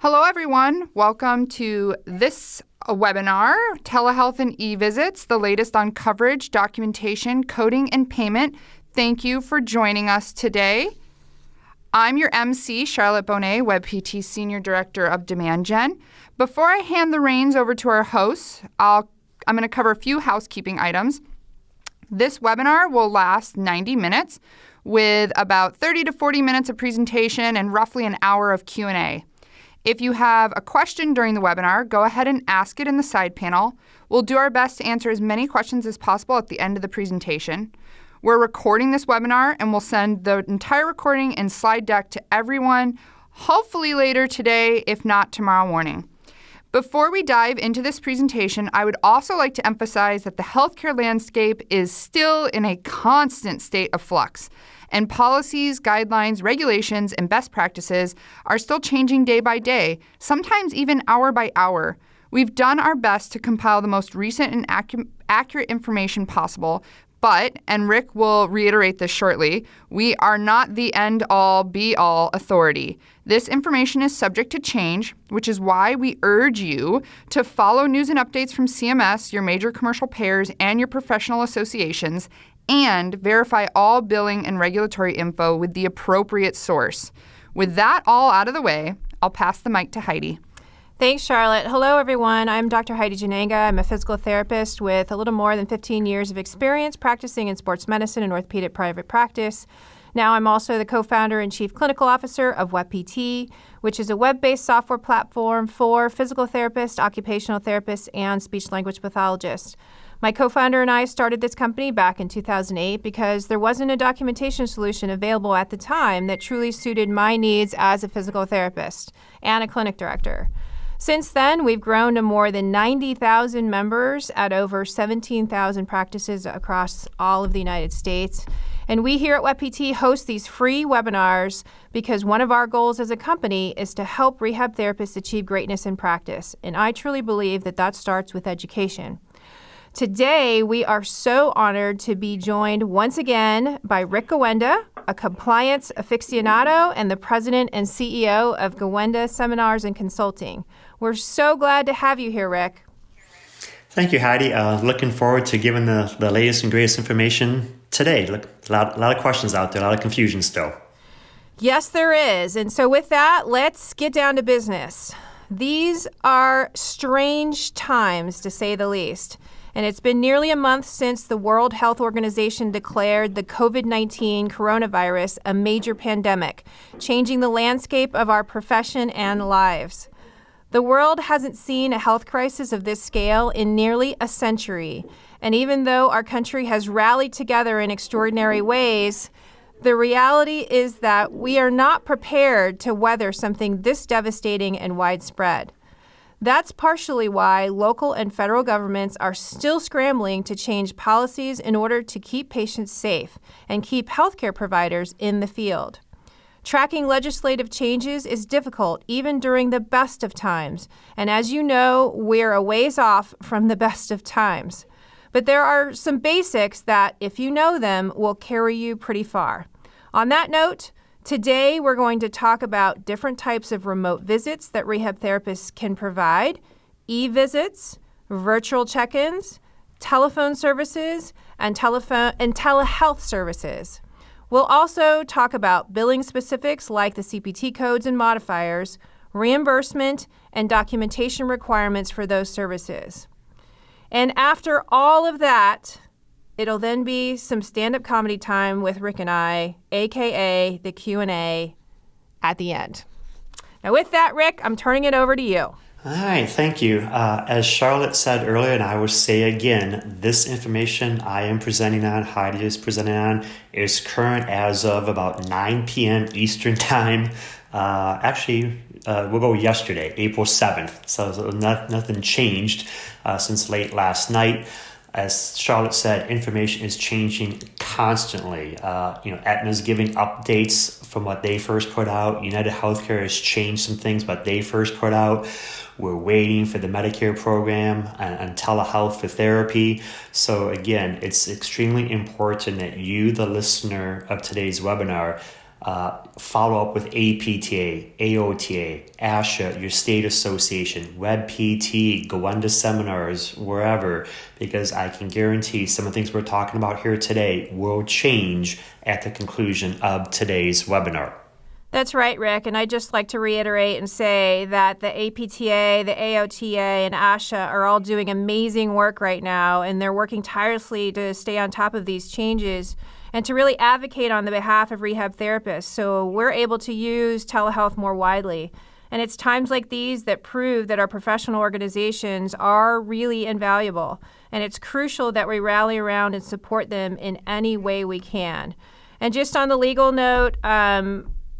Hello, everyone. Welcome to this webinar, Telehealth and e-visits, the latest on coverage, documentation, coding, and payment. Thank you for joining us today. I'm your MC, Charlotte Bonet, WebPT Senior Director of Demand Gen. Before I hand the reins over to our hosts, I'm going to cover a few housekeeping items. This webinar will last 90 minutes with about 30 to 40 minutes of presentation and roughly an hour of Q&A. If you have a question during the webinar, go ahead and ask it in the side panel. We'll do our best to answer as many questions as possible at the end of the presentation. We're recording this webinar and we'll send the entire recording and slide deck to everyone, hopefully later today, if not tomorrow morning. Before we dive into this presentation, I would also like to emphasize that the healthcare landscape is still in a constant state of flux, and policies, guidelines, regulations, and best practices are still changing day by day, sometimes even hour by hour. We've done our best to compile the most recent and accurate information possible, but, and Rick will reiterate this shortly, we are not the end-all, be-all authority. This information is subject to change, which is why we urge you to follow news and updates from CMS, your major commercial payers, and your professional associations, and verify all billing and regulatory info with the appropriate source. With that all out of the way, I'll pass the mic to Heidi. Thanks, Charlotte. Hello, everyone. I'm Dr. Heidi Jananga. I'm a physical therapist with a little more than 15 years of experience practicing in sports medicine and orthopedic private practice. Now I'm also the co-founder and chief clinical officer of WebPT, which is a web-based software platform for physical therapists, occupational therapists, and speech-language pathologists. My co-founder and I started this company back in 2008 because there wasn't a documentation solution available at the time that truly suited my needs as a physical therapist and a clinic director. Since then, we've grown to more than 90,000 members at over 17,000 practices across all of the United States. And we here at WebPT host these free webinars because one of our goals as a company is to help rehab therapists achieve greatness in practice. And I truly believe that that starts with education. Today, we are so honored to be joined once again by Rick Gawenda, a compliance aficionado and the president and CEO of Gawenda Seminars and Consulting. We're so glad to have you here, Rick. Thank you, Heidi. Looking forward to giving the latest and greatest information today. Look, a lot of questions out there, a lot of confusion still. Yes, there is. And so with that, let's get down to business. These are strange times, to say the least. And it's been nearly a month since the World Health Organization declared the COVID-19 coronavirus a major pandemic, changing the landscape of our profession and lives. The world hasn't seen a health crisis of this scale in nearly a century. And even though our country has rallied together in extraordinary ways, the reality is that we are not prepared to weather something this devastating and widespread. That's partially why local and federal governments are still scrambling to change policies in order to keep patients safe and keep healthcare providers in the field. Tracking legislative changes is difficult even during the best of times, and as you know, we're a ways off from the best of times. But there are some basics that, if you know them, will carry you pretty far. On that note, today, we're going to talk about different types of remote visits that rehab therapists can provide, e-visits, virtual check-ins, telephone services, and telehealth services. We'll also talk about billing specifics like the CPT codes and modifiers, reimbursement, and documentation requirements for those services. And after all of that, it'll then be some stand-up comedy time with Rick and I, aka the Q&A at the end. Now with that, Rick, I'm turning it over to you. All right, thank you. As Charlotte said earlier, and I will say again, this information I am presenting on, Heidi is presenting on, is current as of about 9 p.m. Eastern Time. We'll go yesterday, April 7th. So nothing changed since late last night. As Charlotte said, information is changing constantly. Aetna's giving updates from what they first put out. United Healthcare has changed some things, what they first put out. We're waiting for the Medicare program and telehealth for therapy. So again, it's extremely important that you, the listener of today's webinar, Follow up with APTA, AOTA, ASHA, your state association, WebPT, go on to seminars, wherever, because I can guarantee some of the things we're talking about here today will change at the conclusion of today's webinar. That's right, Rick. And I'd just like to reiterate and say that the APTA, the AOTA, and ASHA are all doing amazing work right now, and they're working tirelessly to stay on top of these changes and to really advocate on the behalf of rehab therapists so we're able to use telehealth more widely. And it's times like these that prove that our professional organizations are really invaluable. And it's crucial that we rally around and support them in any way we can. And just on the legal note,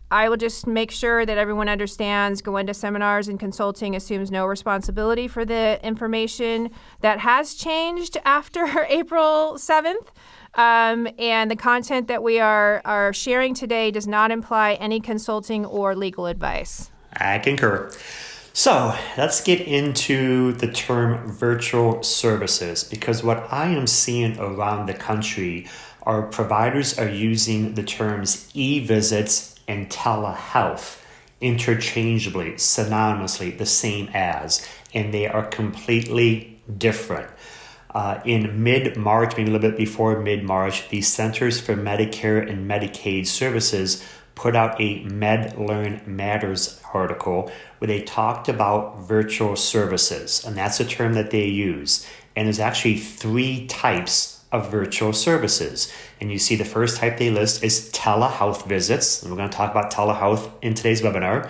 I will just make sure that everyone understands Goenda Seminars and Consulting assumes no responsibility for the information that has changed after April 7th. And the content that we are sharing today does not imply any consulting or legal advice. I concur. So let's get into the term virtual services, because what I am seeing around the country are providers are using the terms e-visits and telehealth interchangeably, synonymously, the same as, and they are completely different. In mid-March, maybe a little bit before mid-March, the Centers for Medicare and Medicaid Services put out a MedLearn Matters article where they talked about virtual services, and that's a term that they use. And there's actually 3 types of virtual services. And you see the first type they list is telehealth visits, and we're going to talk about telehealth in today's webinar.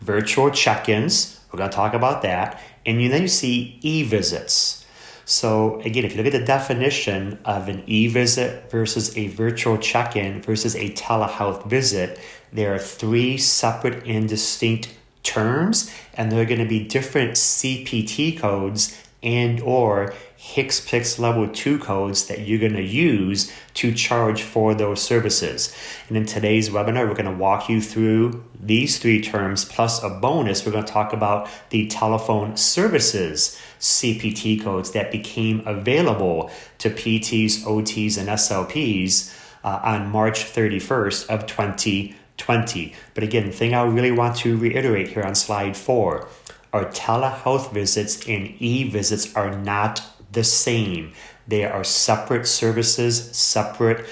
Virtual check-ins, we're going to talk about that. And then you see e-visits. So again, if you look at the definition of an e-visit versus a virtual check-in versus a telehealth visit, there are 3 separate and distinct terms, and there are going to be different CPT codes and or HCPCS level 2 codes that you're going to use to charge for those services. And in today's webinar, we're going to walk you through these 3 terms, plus a bonus. We're going to talk about the telephone services CPT codes that became available to PTs, OTs, and SLPs on March 31st of 2020. But again, the thing I really want to reiterate here on slide 4, our telehealth visits and e-visits are not the same. They are separate services, separate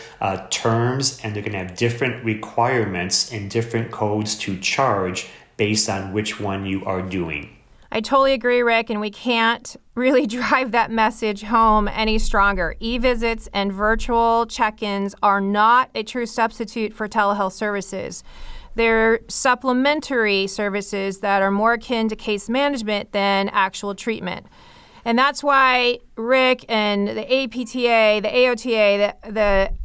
terms, and they're going to have different requirements and different codes to charge based on which one you are doing. I totally agree, Rick, and we can't really drive that message home any stronger. E-visits and virtual check-ins are not a true substitute for telehealth services. They're supplementary services that are more akin to case management than actual treatment. And that's why Rick and the APTA, the AOTA,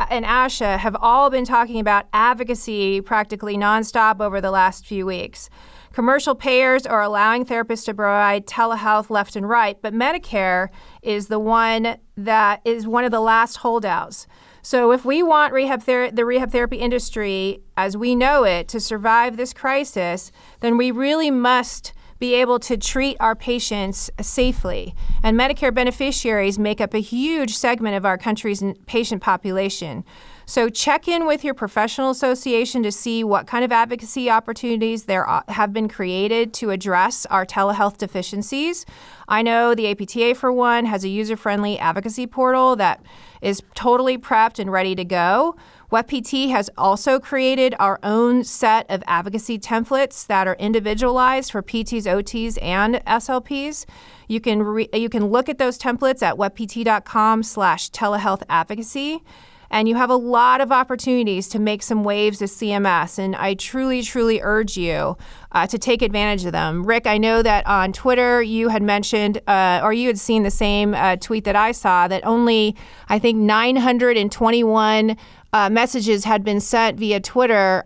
and ASHA have all been talking about advocacy practically nonstop over the last few weeks. Commercial payers are allowing therapists to provide telehealth left and right, but Medicare is one of the last holdouts. So if we want the rehab therapy industry as we know it to survive this crisis, then we really must be able to treat our patients safely. And Medicare beneficiaries make up a huge segment of our country's patient population. So check in with your professional association to see what kind of advocacy opportunities there have been created to address our telehealth deficiencies. I know the APTA, for one, has a user-friendly advocacy portal that is totally prepped and ready to go. WebPT has also created our own set of advocacy templates that are individualized for PTs, OTs, and SLPs. You can look at those templates at webpt.com/telehealthadvocacy. And you have a lot of opportunities to make some waves as CMS, and I truly, truly urge you to take advantage of them. Rick, I know that on Twitter you had mentioned, or you had seen the same tweet that I saw, that only, I think, 921 messages had been sent via Twitter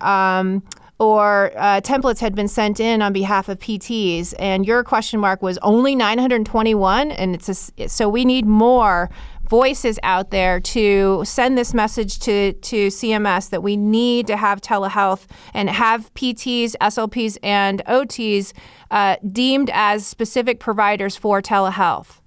or templates had been sent in on behalf of PTs, and your question mark was only 921, and so we need more voices out there to send this message to CMS that we need to have telehealth and have PTs, SLPs, and OTs deemed as specific providers for telehealth.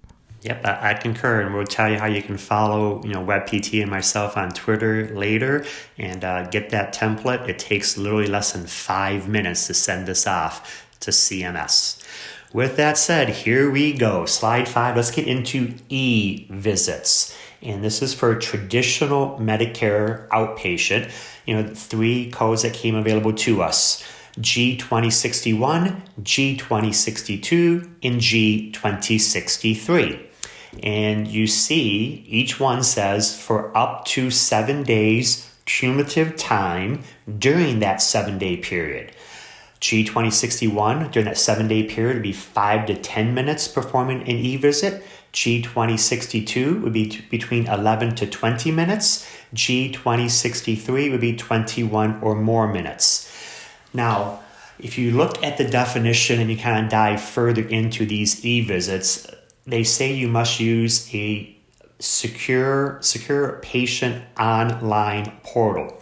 Yep, I concur, and we'll tell you how you can follow, WebPT and myself on Twitter later, and get that template. It takes literally less than 5 minutes to send this off to CMS. With that said, here we go. Slide 5. Let's get into e-visits, and this is for traditional Medicare outpatient. 3 codes that came available to us: G2061, G2062, and G2063. And you see each one says for up to 7 days cumulative time during that 7-day period. G2061, during that 7-day period, would be 5 to 10 minutes performing an e-visit. G2062 would be between 11 to 20 minutes. G2063 would be 21 or more minutes. Now, if you look at the definition and you kind of dive further into these e-visits, they say you must use a secure patient online portal.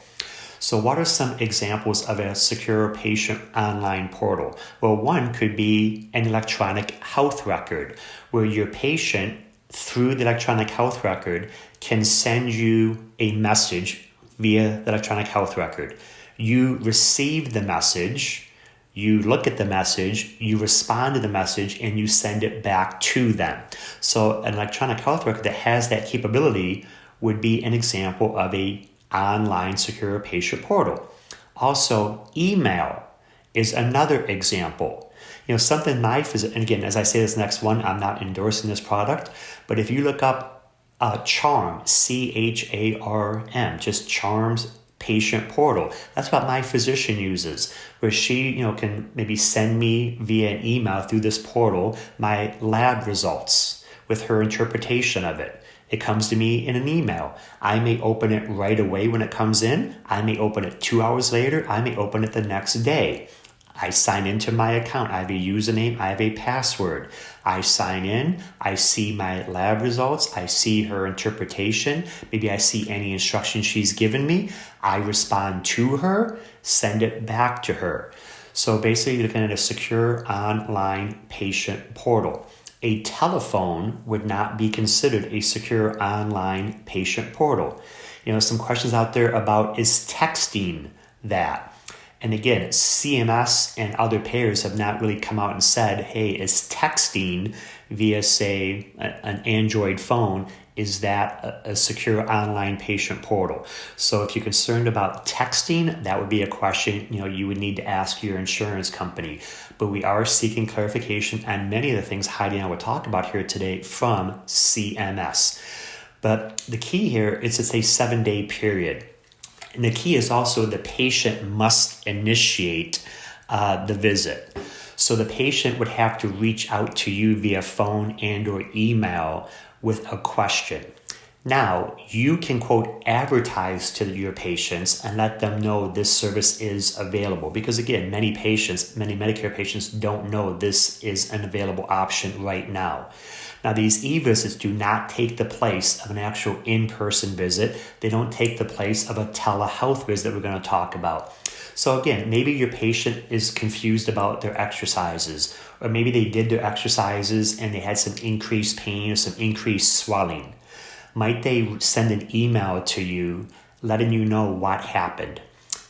So what are some examples of a secure patient online portal? Well, one could be an electronic health record, where your patient, through the electronic health record, can send you a message via the electronic health record. You receive the message, you look at the message, you respond to the message, and you send it back to them. So an electronic health record that has that capability would be an example of a online secure patient portal. Also, email is another example. Something and again, as I say this next one, I'm not endorsing this product, but if you look up CHARM, CHARM, just CHARM's patient portal. That's what my physician uses, where she, can maybe send me via an email through this portal my lab results with her interpretation of it. It comes to me in an email. I may open it right away when it comes in. I may open it 2 hours later. I may open it the next day. I sign into my account. I have a username. I have a password. I sign in. I see my lab results. I see her interpretation. Maybe I see any instructions she's given me. I respond to her, send it back to her. So basically, you're looking at a secure online patient portal. A telephone would not be considered a secure online patient portal. Some questions out there about, is texting that? And again, CMS and other payers have not really come out and said, hey, is texting via, say, an Android phone, is that a secure online patient portal? So if you're concerned about texting, that would be a question you would need to ask your insurance company. But we are seeking clarification on many of the things Heidi and I will talk about here today from CMS. But the key here is it's a 7-day period. And the key is also the patient must initiate the visit. So the patient would have to reach out to you via phone and or email with a question. Now, you can, quote, advertise to your patients and let them know this service is available. Because again, many Medicare patients don't know this is an available option right now. Now, these e-visits do not take the place of an actual in-person visit. They don't take the place of a telehealth visit we're going to talk about. So again, maybe your patient is confused about their exercises, or maybe they did their exercises and they had some increased pain or some increased swelling. Might they send an email to you letting you know what happened?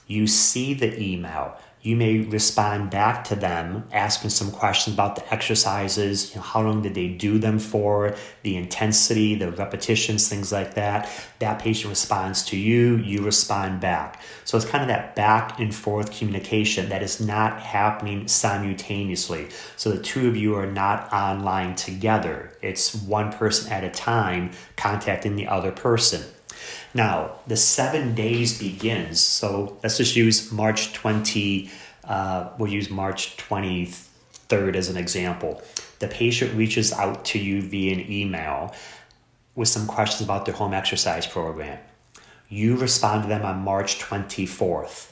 You see the email. You may respond back to them, asking some questions about the exercises, how long did they do them for, the intensity, the repetitions, things like that. That patient responds to you, you respond back. So it's kind of that back and forth communication that is not happening simultaneously. So the two of you are not online together. It's one person at a time contacting the other person. Now, the 7 days begins, so let's just use March 23rd as an example. The patient reaches out to you via an email with some questions about their home exercise program. You respond to them on March 24th.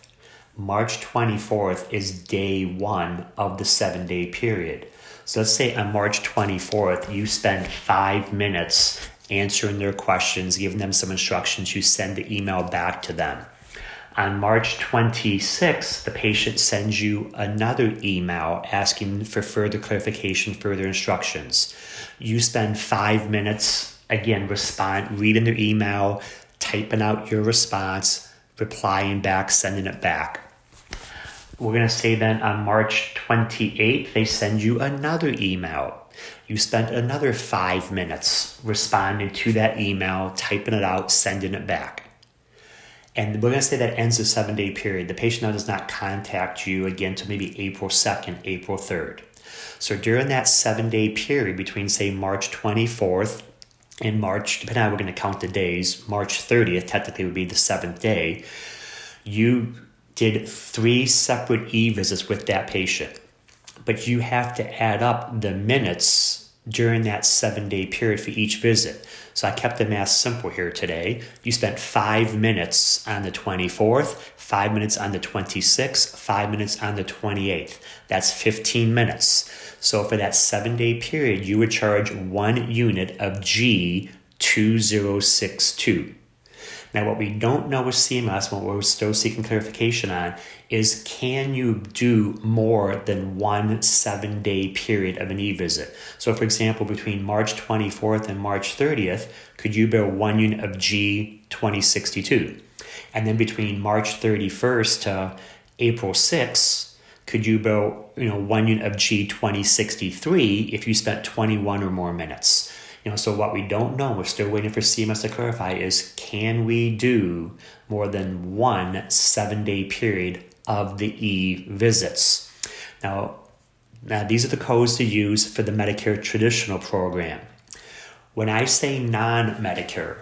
March 24th is day 1 of the 7-day period. So let's say on March 24th, you spend 5 minutes answering their questions, giving them some instructions. You send the email back to them. On March 26th, the patient sends you another email asking for further clarification, further instructions. You spend 5 minutes, again, reading their email, typing out your response, replying back, sending it back. We're going to say then on March 28th, they send you another email. You spent another 5 minutes responding to that email, typing it out, sending it back. And we're going to say that ends the 7-day period. The patient now does not contact you again until maybe April 2nd, April 3rd. So during that 7-day period between, say, March 24th and March, depending on how we're going to count the days, March 30th technically would be the 7th day, you did 3 separate e-visits with that patient. But you have to add up the minutes during that 7-day period for each visit. So I kept the math simple here today. You spent 5 minutes on the 24th, 5 minutes on the 26th, 5 minutes on the 28th. That's 15 minutes. So for that 7-day period, you would charge 1 unit of G2062. Now, what we don't know with CMS, what we're still seeking clarification on, is can you do more than 1 7-day period of an e-visit? So, for example, between March 24th and March 30th, could you bill 1 unit of G2062? And then between March 31st to April 6th, could you bill 1 unit of G2063 if you spent 21 or more minutes? So what we don't know, we're still waiting for CMS to clarify, is can we do more than 1 7-day period of the e-visits? Now, these are the codes to use for the Medicare traditional program. When I say non-Medicare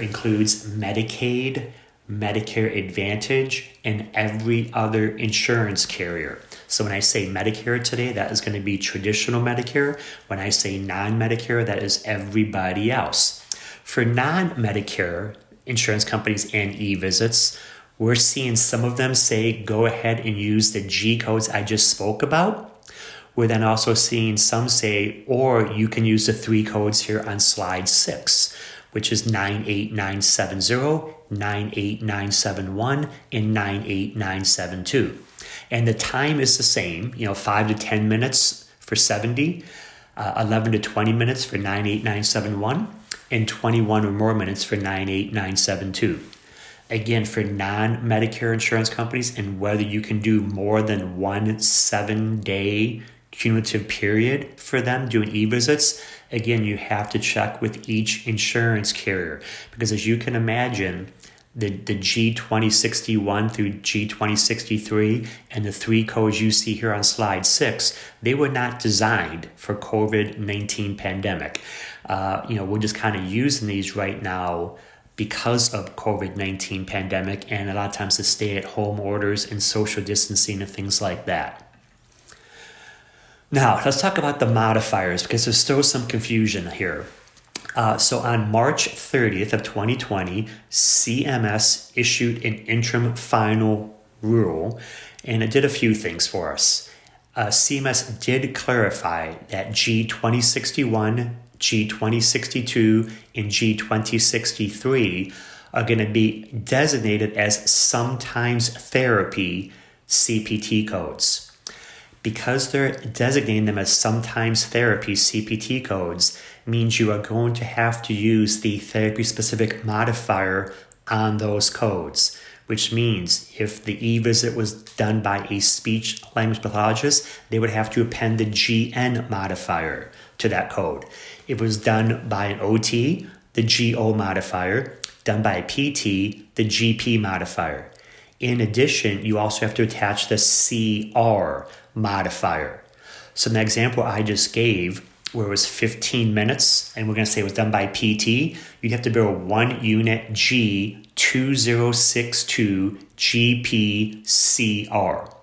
includes Medicaid, Medicare Advantage, and every other insurance carrier. So when I say Medicare today, that is going to be traditional Medicare. When I say non-Medicare, that is everybody else. For non-Medicare insurance companies and e-visits, we're seeing some of them say, go ahead and use the G codes I just spoke about. We're then also seeing some say, or you can use the 3 codes here on slide 6, which is 98970, 98971, and 98972. And the time is the same, 5 to 10 minutes for 70, 11 to 20 minutes for 98971, and 21 or more minutes for 98972. Again, for non-Medicare insurance companies, and whether you can do more than 1 7-day cumulative period for them doing e-visits, again, you have to check with each insurance carrier. Because as you can imagine, the G2061 through G2063 and the 3 codes you see here on slide 6, they were not designed for COVID-19 pandemic. We're just kind of using these right now because of COVID-19 pandemic and a lot of times the stay-at-home orders and social distancing and things like that. Now, let's talk about the modifiers because there's still some confusion here. So on March 30th of 2020, CMS issued an interim final rule, and it did a few things for us. CMS did clarify that G2061, G2062, and G2063 are going to be designated as sometimes therapy CPT codes. Because they're designating them as sometimes therapy CPT codes means you are going to have to use the therapy-specific modifier on those codes, which means if the e-visit was done by a speech-language pathologist, they would have to append the GN modifier to that code. If it was done by an OT, the GO modifier, done by a PT, the GP modifier. In addition, you also have to attach the CR modifier. So in the example I just gave, where it was 15 minutes, and we're going to say it was done by PT, you'd have to bill 1 unit G2062 GPCR.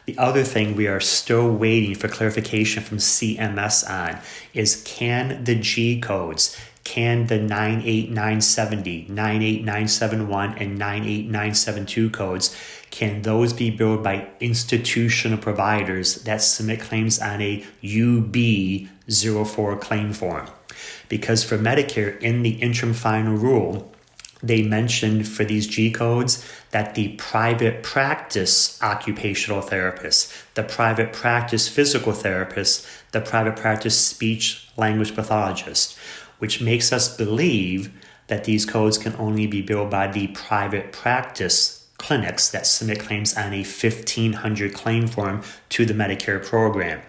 The other thing we are still waiting for clarification from CMS on is can the G codes, can the 98970, 98971, and 98972 codes, can those be billed by institutional providers that submit claims on a UB04 claim form? Because for Medicare, in the interim final rule, they mentioned for these G codes that the private practice occupational therapist, the private practice physical therapist, the private practice speech language pathologist, which makes us believe that these codes can only be billed by the private practice clinics that submit claims on a 1,500 claim form to the Medicare program.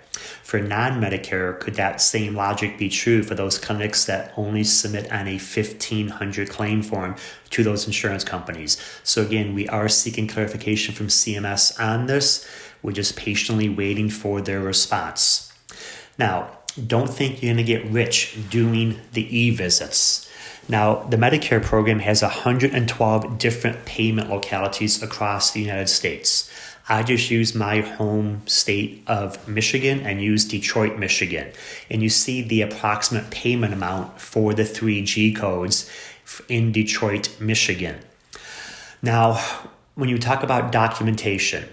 For non-Medicare, could that same logic be true for those clinics that only submit on a 1,500 claim form to those insurance companies? So again, we are seeking clarification from CMS on this. We're just patiently waiting for their response. Now, don't think you're going to get rich doing the e-visits. Now, the Medicare program has 112 different payment localities across the United States. I just use my home state of Michigan and use Detroit, Michigan. And you see the approximate payment amount for the 3G codes in Detroit, Michigan. Now, when you talk about documentation,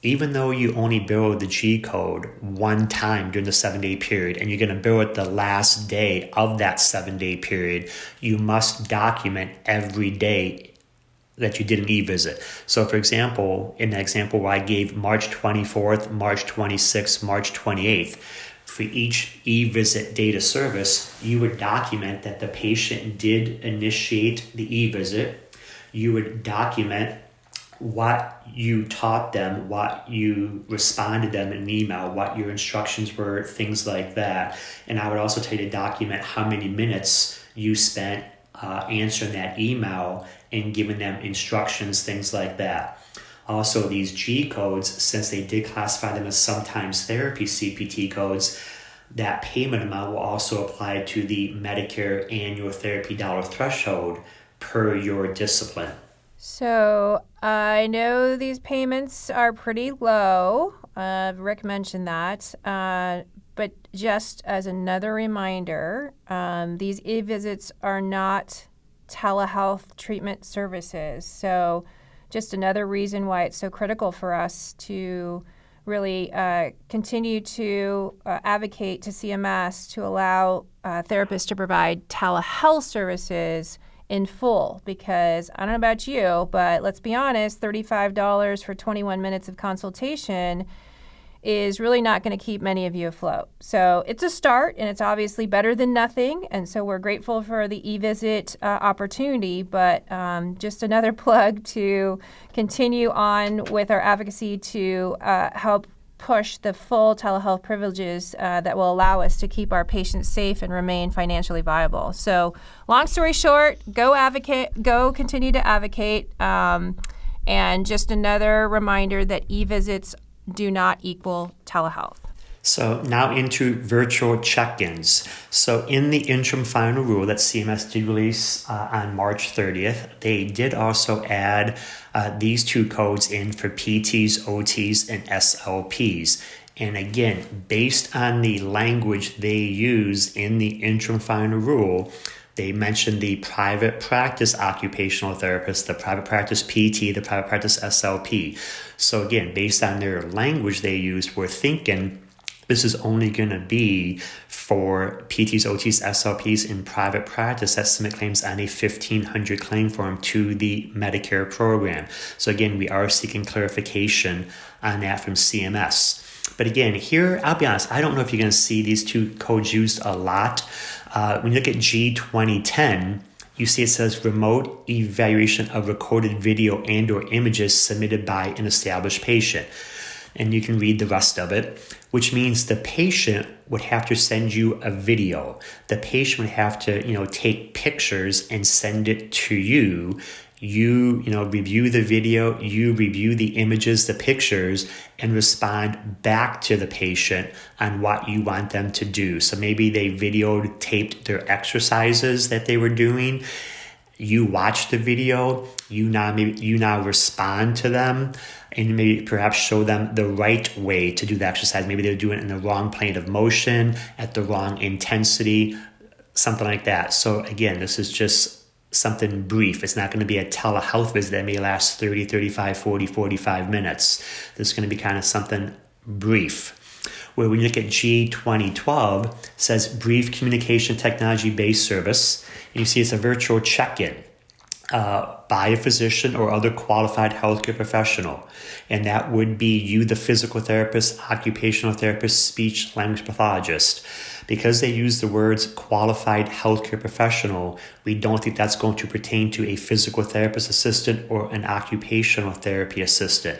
even though you only bill the G code one time during the 7-day period and you're going to bill it the last day of that 7-day period, you must document every day that you did an e-visit. So for example, in the example where I gave March 24th, March 26th, March 28th, for each e-visit date of service, you would document that the patient did initiate the e-visit. You would document what you taught them, what you responded them in an email, what your instructions were, things like that. And I would also tell you to document how many minutes you spent answering that email and giving them instructions, things like that. Also, these G codes, since they did classify them as sometimes therapy CPT codes, that payment amount will also apply to the Medicare annual therapy dollar threshold per your discipline. So I know these payments are pretty low. Rick mentioned that. But just as another reminder, these e-visits are not telehealth treatment services. So just another reason why it's so critical for us to really continue to advocate to CMS to allow therapists to provide telehealth services in full, because I don't know about you, but let's be honest, $35 for 21 minutes of consultation is really not going to keep many of you afloat. So it's a start, and it's obviously better than nothing, and so we're grateful for the e-visit opportunity, but just another plug to continue on with our advocacy to help push the full telehealth privileges that will allow us to keep our patients safe and remain financially viable. So long story short, go advocate, go continue to advocate, and just another reminder that e-visits do not equal telehealth. So now into virtual check-ins. So in the interim final rule that CMS did release on March 30th, they did also add these two codes in for PTs, OTs, and SLPs. And again, based on the language they use in the interim final rule, they mentioned the private practice occupational therapist, the private practice PT, the private practice SLP. So again, based on their language they used, we're thinking this is only going to be for PTs, OTs, SLPs in private practice that submit claims on a 1,500 claim form to the Medicare program. So again, we are seeking clarification on that from CMS. But again, here, I'll be honest, I don't know if you're going to see these two codes used a lot. When you look at G2010, you see it says remote evaluation of recorded video and or images submitted by an established patient. And you can read the rest of it, which means the patient would have to send you a video. The patient would have to, take pictures and send it to you. You review the video, you review the images, the pictures, and respond back to the patient on what you want them to do. So maybe they videotaped their exercises that they were doing. You watch the video, you now respond to them, and maybe perhaps show them the right way to do the exercise. Maybe they're doing it in the wrong plane of motion, at the wrong intensity, something like that. So again, this is just something brief. It's not going to be a telehealth visit that may last 30, 35, 40, 45 minutes. This is going to be kind of something brief. Where when you look at G2012, it says brief communication technology-based service, and you see it's a virtual check-in. by a physician or other qualified healthcare professional. And that would be you, the physical therapist, occupational therapist, speech language pathologist. Because they use the words qualified healthcare professional, we don't think that's going to pertain to a physical therapist assistant or an occupational therapy assistant.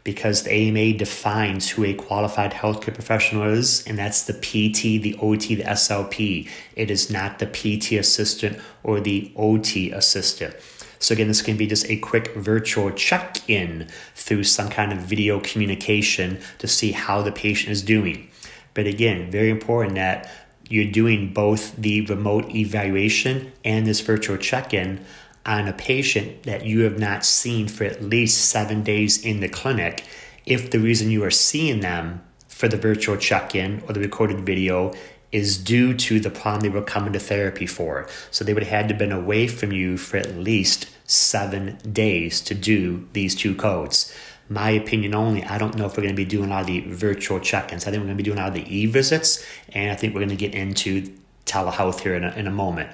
Because the AMA defines who a qualified healthcare professional is, and that's the PT, the OT, the SLP. It is not the PT assistant or the OT assistant. So again, this can be just a quick virtual check-in through some kind of video communication to see how the patient is doing. But again, very important that you're doing both the remote evaluation and this virtual check-in on a patient that you have not seen for at least 7 days in the clinic, if the reason you are seeing them for the virtual check-in or the recorded video is due to the problem they were coming to therapy for. So they would have had to have been away from you for at least 7 days to do these 2 codes. My opinion only, I don't know if we're going to be doing a lot of the virtual check-ins. I think we're going to be doing a lot of the e-visits, and I think we're going to get into telehealth here in a moment.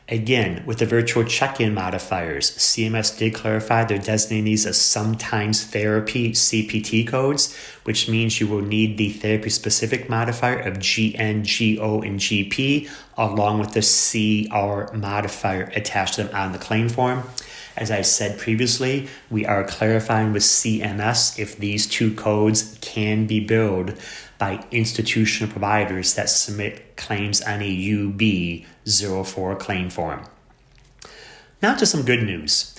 Again, with the virtual check-in modifiers, CMS did clarify they're designating these as sometimes therapy CPT codes, which means you will need the therapy-specific modifier of GN, GO, and GP, along with the CR modifier attached to them on the claim form. As I said previously, we are clarifying with CMS if these 2 codes can be billed by institutional providers that submit claims on a UB04 claim form. Now to some good news.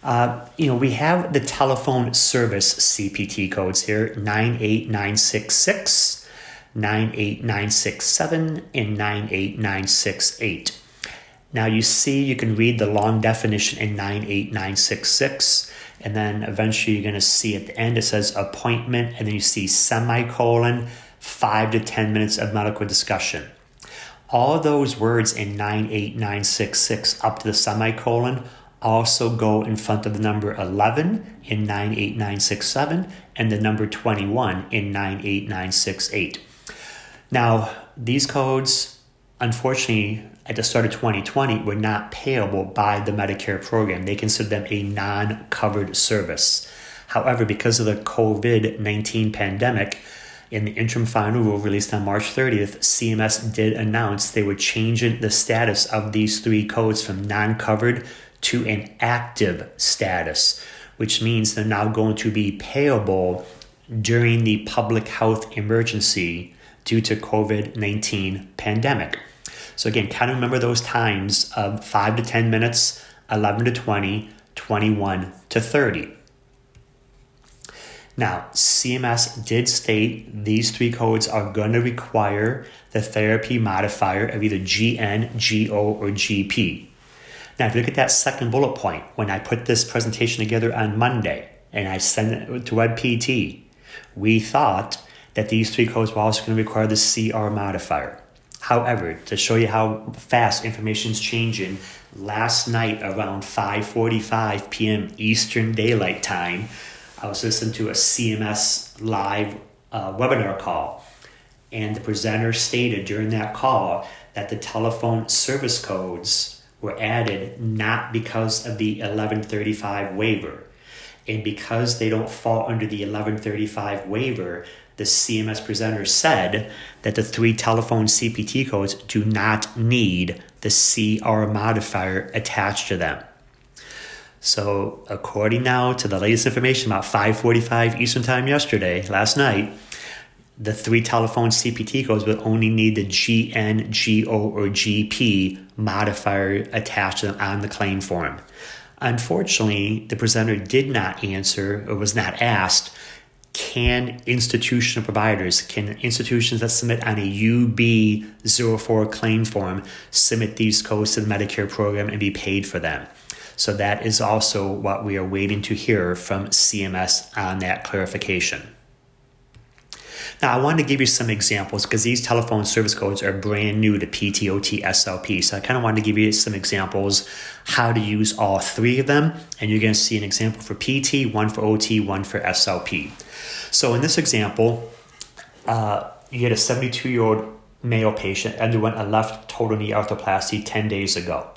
We have the telephone service CPT codes here, 98966, 98967, and 98968. Now you can read the long definition in 98966, and then eventually you're going to see at the end it says appointment, and then you see semicolon, 5 to 10 minutes of medical discussion. All those words in 98966 up to the semicolon also go in front of the number 11 in 98967 and the number 21 in 98968. Now, these codes, unfortunately, at the start of 2020, were not payable by the Medicare program. They consider them a non-covered service. However, because of the COVID-19 pandemic, in the interim final rule released on March 30th, CMS did announce they were changing the status of these 3 codes from non-covered to an active status, which means they're now going to be payable during the public health emergency due to COVID-19 pandemic. So again, kind of remember those times of 5 to 10 minutes, 11 to 20, 21 to 30. Now, CMS did state these 3 codes are going to require the therapy modifier of either GN, GO, or GP. Now, if you look at that second bullet point, when I put this presentation together on Monday and I sent it to WebPT, we thought that these 3 codes were also going to require the CR modifier. However, to show you how fast information is changing, last night around 5:45 p.m. Eastern Daylight Time, I was listening to a CMS live webinar call, and the presenter stated during that call that the telephone service codes were added not because of the 1135 waiver. And because they don't fall under the 1135 waiver, the CMS presenter said that the 3 telephone CPT codes do not need the CR modifier attached to them. So according now to the latest information about 5:45 Eastern Time last night, the 3 telephone CPT codes will only need the GN, GO, or GP modifier attached to them on the claim form. Unfortunately, the presenter did not answer or was not asked, can institutions that submit on a UB04 claim form submit these codes to the Medicare program and be paid for them? So that is also what we are waiting to hear from CMS on that clarification. Now, I wanted to give you some examples because these telephone service codes are brand new to PTOT SLP. So I kind of wanted to give you some examples how to use all 3 of them. And you're going to see an example for PT, one for OT, one for SLP. So in this example, you had a 72-year-old male patient underwent a left total knee arthroplasty 10 days ago.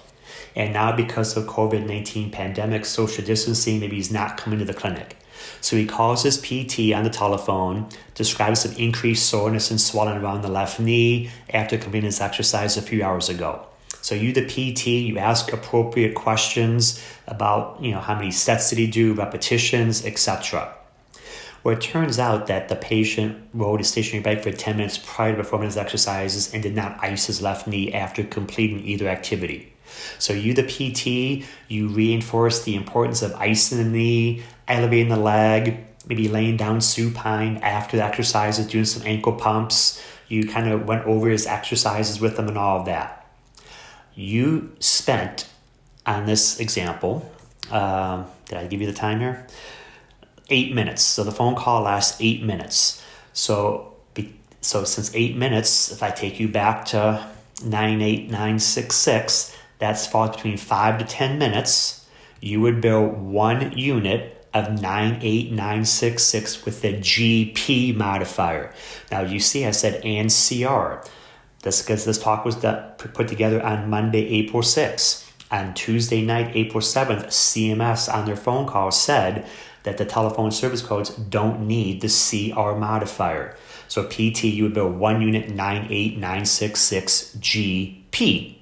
And now because of COVID-19 pandemic, social distancing, maybe he's not coming to the clinic. So he calls his PT on the telephone, describes some increased soreness and swelling around the left knee after completing his exercise a few hours ago. So you, the PT, you ask appropriate questions about, how many sets did he do, repetitions, etc. Well, it turns out that the patient rode a stationary bike for 10 minutes prior to performing his exercises and did not ice his left knee after completing either activity. So you, the PT, you reinforce the importance of icing the knee, elevating the leg, maybe laying down supine after the exercises, doing some ankle pumps. You kind of went over his exercises with him and all of that. You spent, on this example, did I give you the time here? 8 minutes. So the phone call lasts 8 minutes. So since 8 minutes, if I take you back to 98966, that's falls between 5 to 10 minutes. You would bill 1 unit of 98966 with the GP modifier. Now you see I said and CR. That's because this talk was put together on Monday, April 6th. On Tuesday night, April 7th, CMS on their phone call said that the telephone service codes don't need the CR modifier. So PT, you would bill 1 unit 98966 GP.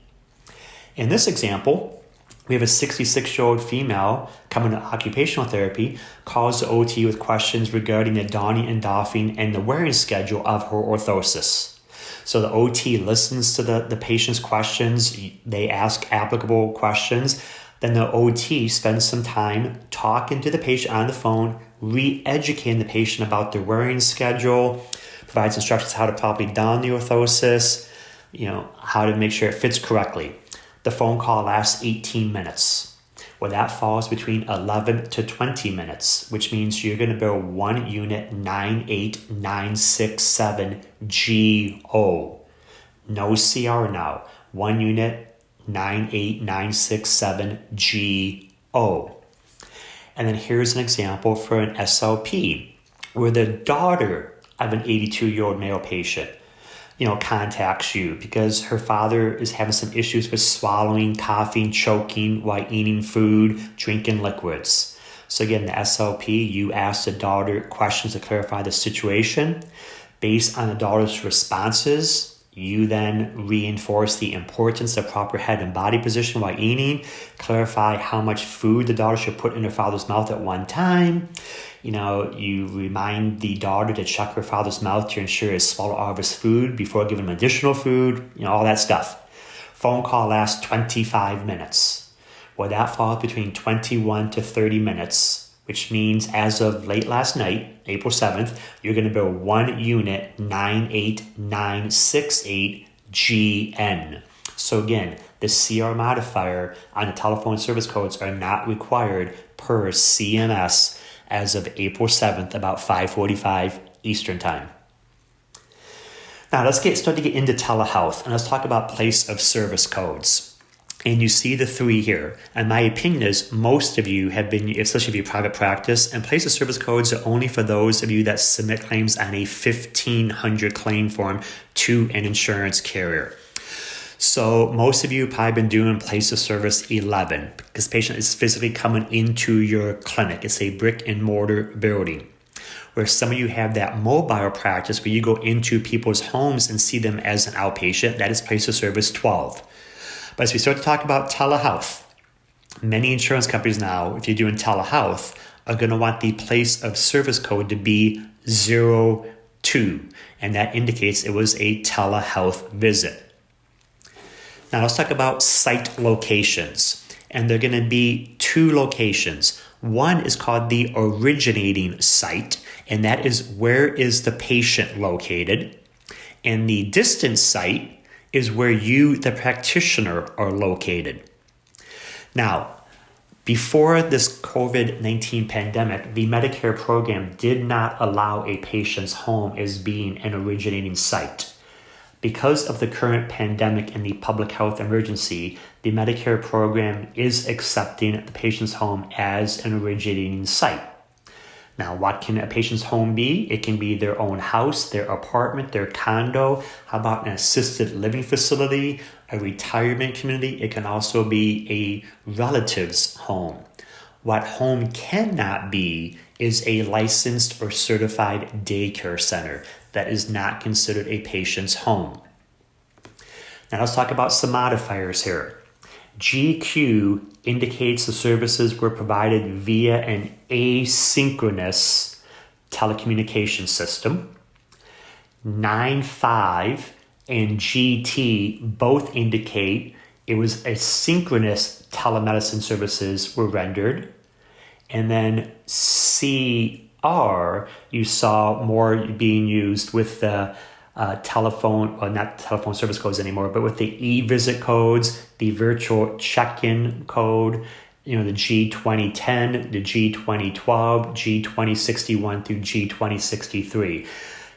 In this example, we have a 66-year-old female coming to occupational therapy, calls the OT with questions regarding the donning and doffing and the wearing schedule of her orthosis. So the OT listens to the patient's questions. They ask applicable questions. Then the OT spends some time talking to the patient on the phone, re-educating the patient about their wearing schedule, provides instructions how to properly don the orthosis, how to make sure it fits correctly. The phone call lasts 18 minutes. Well, that falls between 11 to 20 minutes, which means you're going to bill 1 unit 98967 GO. No CR now. 1 unit 98967 GO. And then here's an example for an SLP where the daughter of an 82-year-old male patient contacts you because her father is having some issues with swallowing, coughing, choking while eating food, drinking liquids. So again, the SLP, you ask the daughter questions to clarify the situation. Based on the daughter's responses, you then reinforce the importance of proper head and body position while eating, clarify how much food the daughter should put in her father's mouth at one time. You remind the daughter to check her father's mouth to ensure he swallowed all of his food before giving him additional food, all that stuff. Phone call lasts 25 minutes. Well, that falls between 21 to 30 minutes, which means as of late last night, April 7th, you're going to bill 1 unit 98968 GN. So again, the CR modifier on the telephone service codes are not required per CMS as of April 7th, about 5:45 Eastern Time. Now let's start to get into telehealth, and let's talk about place of service codes. And you see the 3 here. And my opinion is most of you have been, especially if you're private practice, and place of service codes are only for those of you that submit claims on a 1,500 claim form to an insurance carrier. So most of you have probably been doing place of service 11 because the patient is physically coming into your clinic. It's a brick and mortar building. Where some of you have that mobile practice where you go into people's homes and see them as an outpatient, that is place of service 12. But as we start to talk about telehealth, many insurance companies now, if you're doing telehealth, are going to want the place of service code to be 02. And that indicates it was a telehealth visit. Now let's talk about site locations. And they're going to be 2 locations. One is called the originating site, and that is where is the patient located. And the distant site is where you, the practitioner, are located. Now, before this COVID-19 pandemic, the Medicare program did not allow a patient's home as being an originating site. Because of the current pandemic and the public health emergency, the Medicare program is accepting the patient's home as an originating site. Now, what can a patient's home be? It can be their own house, their apartment, their condo. How about an assisted living facility, a retirement community? It can also be a relative's home. What home cannot be is a licensed or certified daycare center. That is not considered a patient's home. Now let's talk about some modifiers here. GQ indicates the services were provided via an asynchronous telecommunication system. 9.5 and GT both indicate it was a synchronous telemedicine services were rendered. And then CR, you saw more being used with the telephone, well, not telephone service codes anymore, but with the e-visit codes, the virtual check-in code, the G2010, the G2012, G2061 through G2063.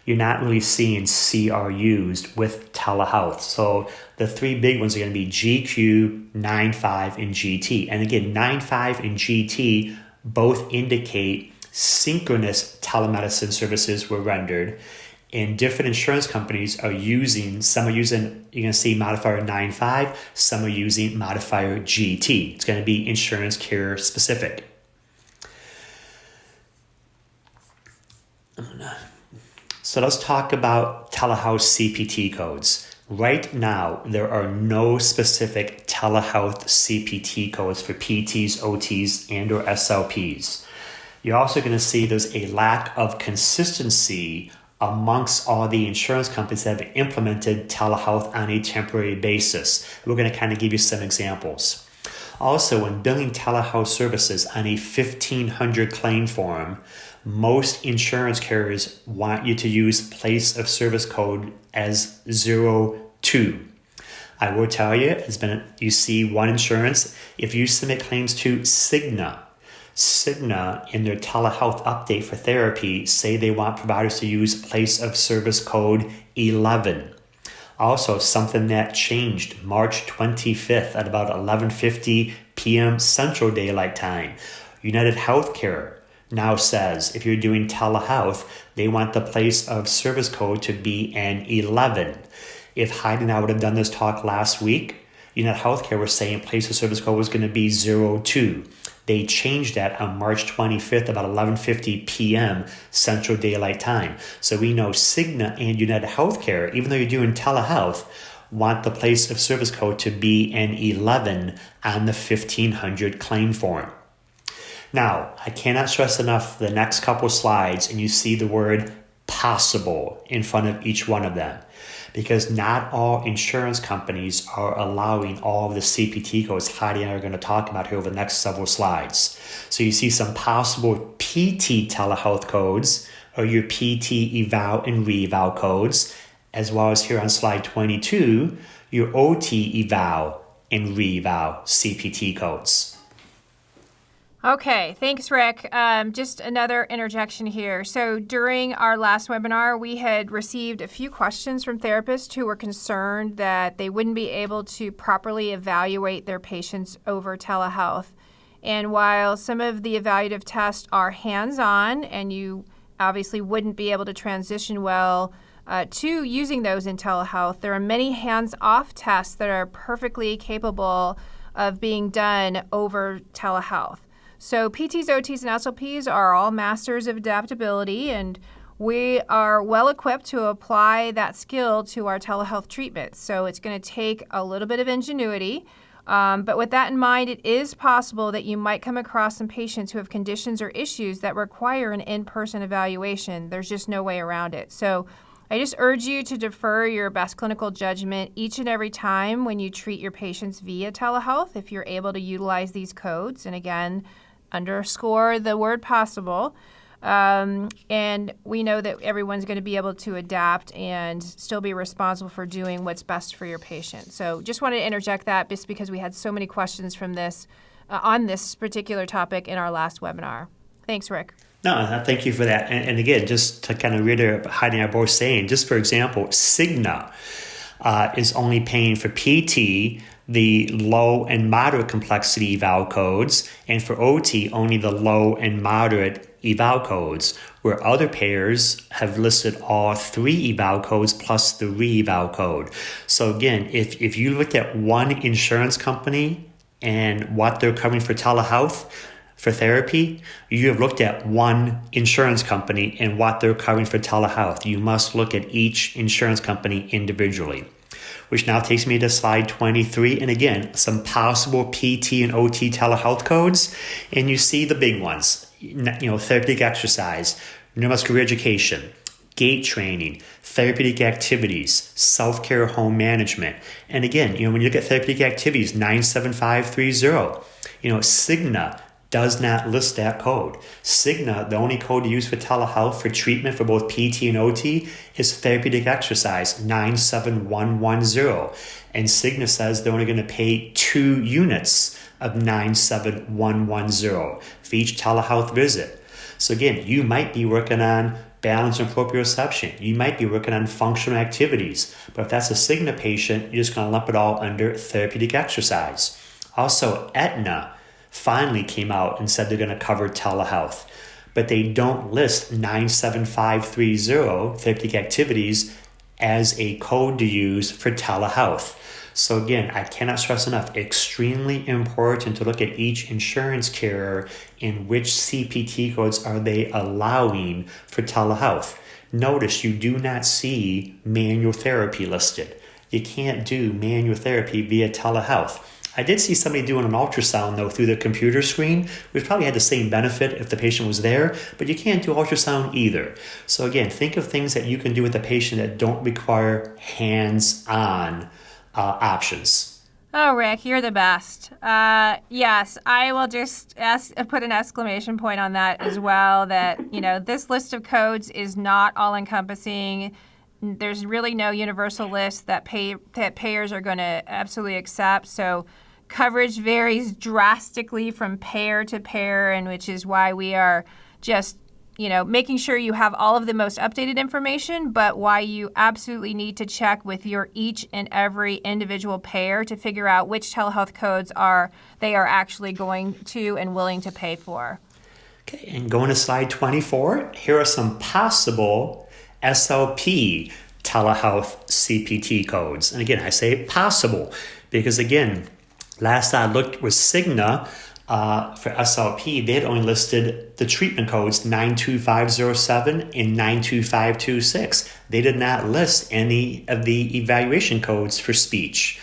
You're not really seeing CR used with telehealth. So the three big ones are going to be GQ, 9.5, and GT. And again, 9.5 and GT both indicate synchronous telemedicine services were rendered. And different insurance companies are using, some are using, you're going to see modifier 9.5, some are using modifier GT. It's going to be insurance carrier specific. So let's talk about telehealth CPT codes. Right now, there are no specific telehealth CPT codes for PTs, OTs, and or SLPs. You're also going to see there's a lack of consistency amongst all the insurance companies that have implemented telehealth on a temporary basis. We're going to kind of give you some examples. Also, when billing telehealth services on a 1500 claim form, most insurance carriers want you to use place of service code as 02. I will tell you, you see one insurance, if you submit claims to Cigna in their telehealth update for therapy say they want providers to use place of service code 11. Also, something that changed March 25th at about 11:50 p.m. Central Daylight Time. United Healthcare now says if you're doing telehealth, they want the place of service code to be an 11. If Heidi and I would have done this talk last week, United Healthcare was saying place of service code was going to be 02. They changed that on March 25th, about 11:50 p.m. Central Daylight Time. So we know Cigna and United Healthcare, even though you're doing telehealth, want the place of service code to be an 11 on the 1500 claim form. Now, I cannot stress enough the next couple slides, and you see the word possible in front of each one of them, because not all insurance companies are allowing all of the CPT codes Heidi and I are going to talk about here over the next several slides. So you see some possible PT telehealth codes, or your PT eval and reval codes, as well as here on slide 22, your OT eval and reval CPT codes. Okay, thanks, Rick. Just another interjection here. So during our last webinar, we had received a few questions from therapists who were concerned that they wouldn't be able to properly evaluate their patients over telehealth. And while some of the evaluative tests are hands-on, and you obviously wouldn't be able to transition well to using those in telehealth, there are many hands-off tests that are perfectly capable of being done over telehealth. So PTs, OTs, and SLPs are all masters of adaptability, and we are well equipped to apply that skill to our telehealth treatments. So it's going to take a little bit of ingenuity. But with that in mind, it is possible that you might come across some patients who have conditions or issues that require an in-person evaluation. There's just no way around it. So I just urge you to defer your best clinical judgment each and every time when you treat your patients via telehealth, if you're able to utilize these codes. And again, underscore the word possible. And we know that everyone's going to be able to adapt and still be responsible for doing what's best for your patient. So just wanted to interject that just because we had so many questions from this on this particular topic in our last webinar. Thanks, Rick. No, thank you for that. And again, just to kind of reiterate what Heidi and I are both saying, just for example, Cigna is only paying for PT the low and moderate complexity eval codes, and for OT only the low and moderate eval codes, where other payers have listed all 3 eval codes plus the re-eval code. So again, if you look at one insurance company and what they're covering for telehealth, for therapy, you have looked at one insurance company and what they're covering for telehealth. You must look at each insurance company individually. Which now takes me to slide 23. And again, some possible PT and OT telehealth codes. And you see the big ones, therapeutic exercise, neuromuscular education, gait training, therapeutic activities, self-care, home management. And again, when you look at therapeutic activities, 97530, Cigna does not list that code. Cigna, the only code used for telehealth for treatment for both PT and OT is therapeutic exercise 97110. And Cigna says they're only going to pay 2 units of 97110 for each telehealth visit. So again, you might be working on balance and proprioception. You might be working on functional activities. But if that's a Cigna patient, you're just going to lump it all under therapeutic exercise. Also, Aetna finally came out and said they're going to cover telehealth, but they don't list 97530 therapeutic activities as a code to use for telehealth. So again, I cannot stress enough, extremely important to look at each insurance carrier and which CPT codes are they allowing for telehealth. Notice you do not see manual therapy listed. You can't do manual therapy via telehealth. I did see somebody doing an ultrasound, though, through the computer screen, which probably had the same benefit if the patient was there, but you can't do ultrasound either. So again, think of things that you can do with the patient that don't require hands-on options. Oh, Rick, you're the best. Yes, I will just put an exclamation point on that as well, that, this list of codes is not all-encompassing. There's really no universal list that payers are going to absolutely accept. So coverage varies drastically from payer to payer, and which is why we are just, making sure you have all of the most updated information, but why you absolutely need to check with your each and every individual payer to figure out which telehealth codes they are actually going to and willing to pay for. Okay, and going to slide 24, here are some possible SLP telehealth CPT codes. And again, I say possible because again, last I looked was Cigna for SLP. They had only listed the treatment codes 92507 and 92526. They did not list any of the evaluation codes for speech.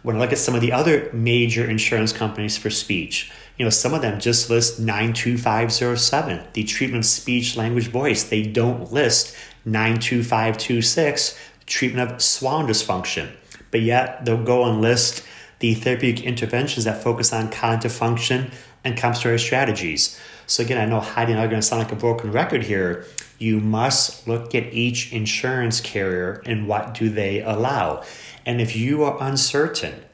When I look at some of the other major insurance companies for speech, some of them just list 92507, the treatment of speech, language, voice. They don't list 92526, treatment of swallowing dysfunction. But yet they'll go and list the therapeutic interventions that focus on cognitive function and compensatory strategies. So again, I know Heidi and I are going to sound like a broken record here. You must look at each insurance carrier and what do they allow. And if you are uncertain,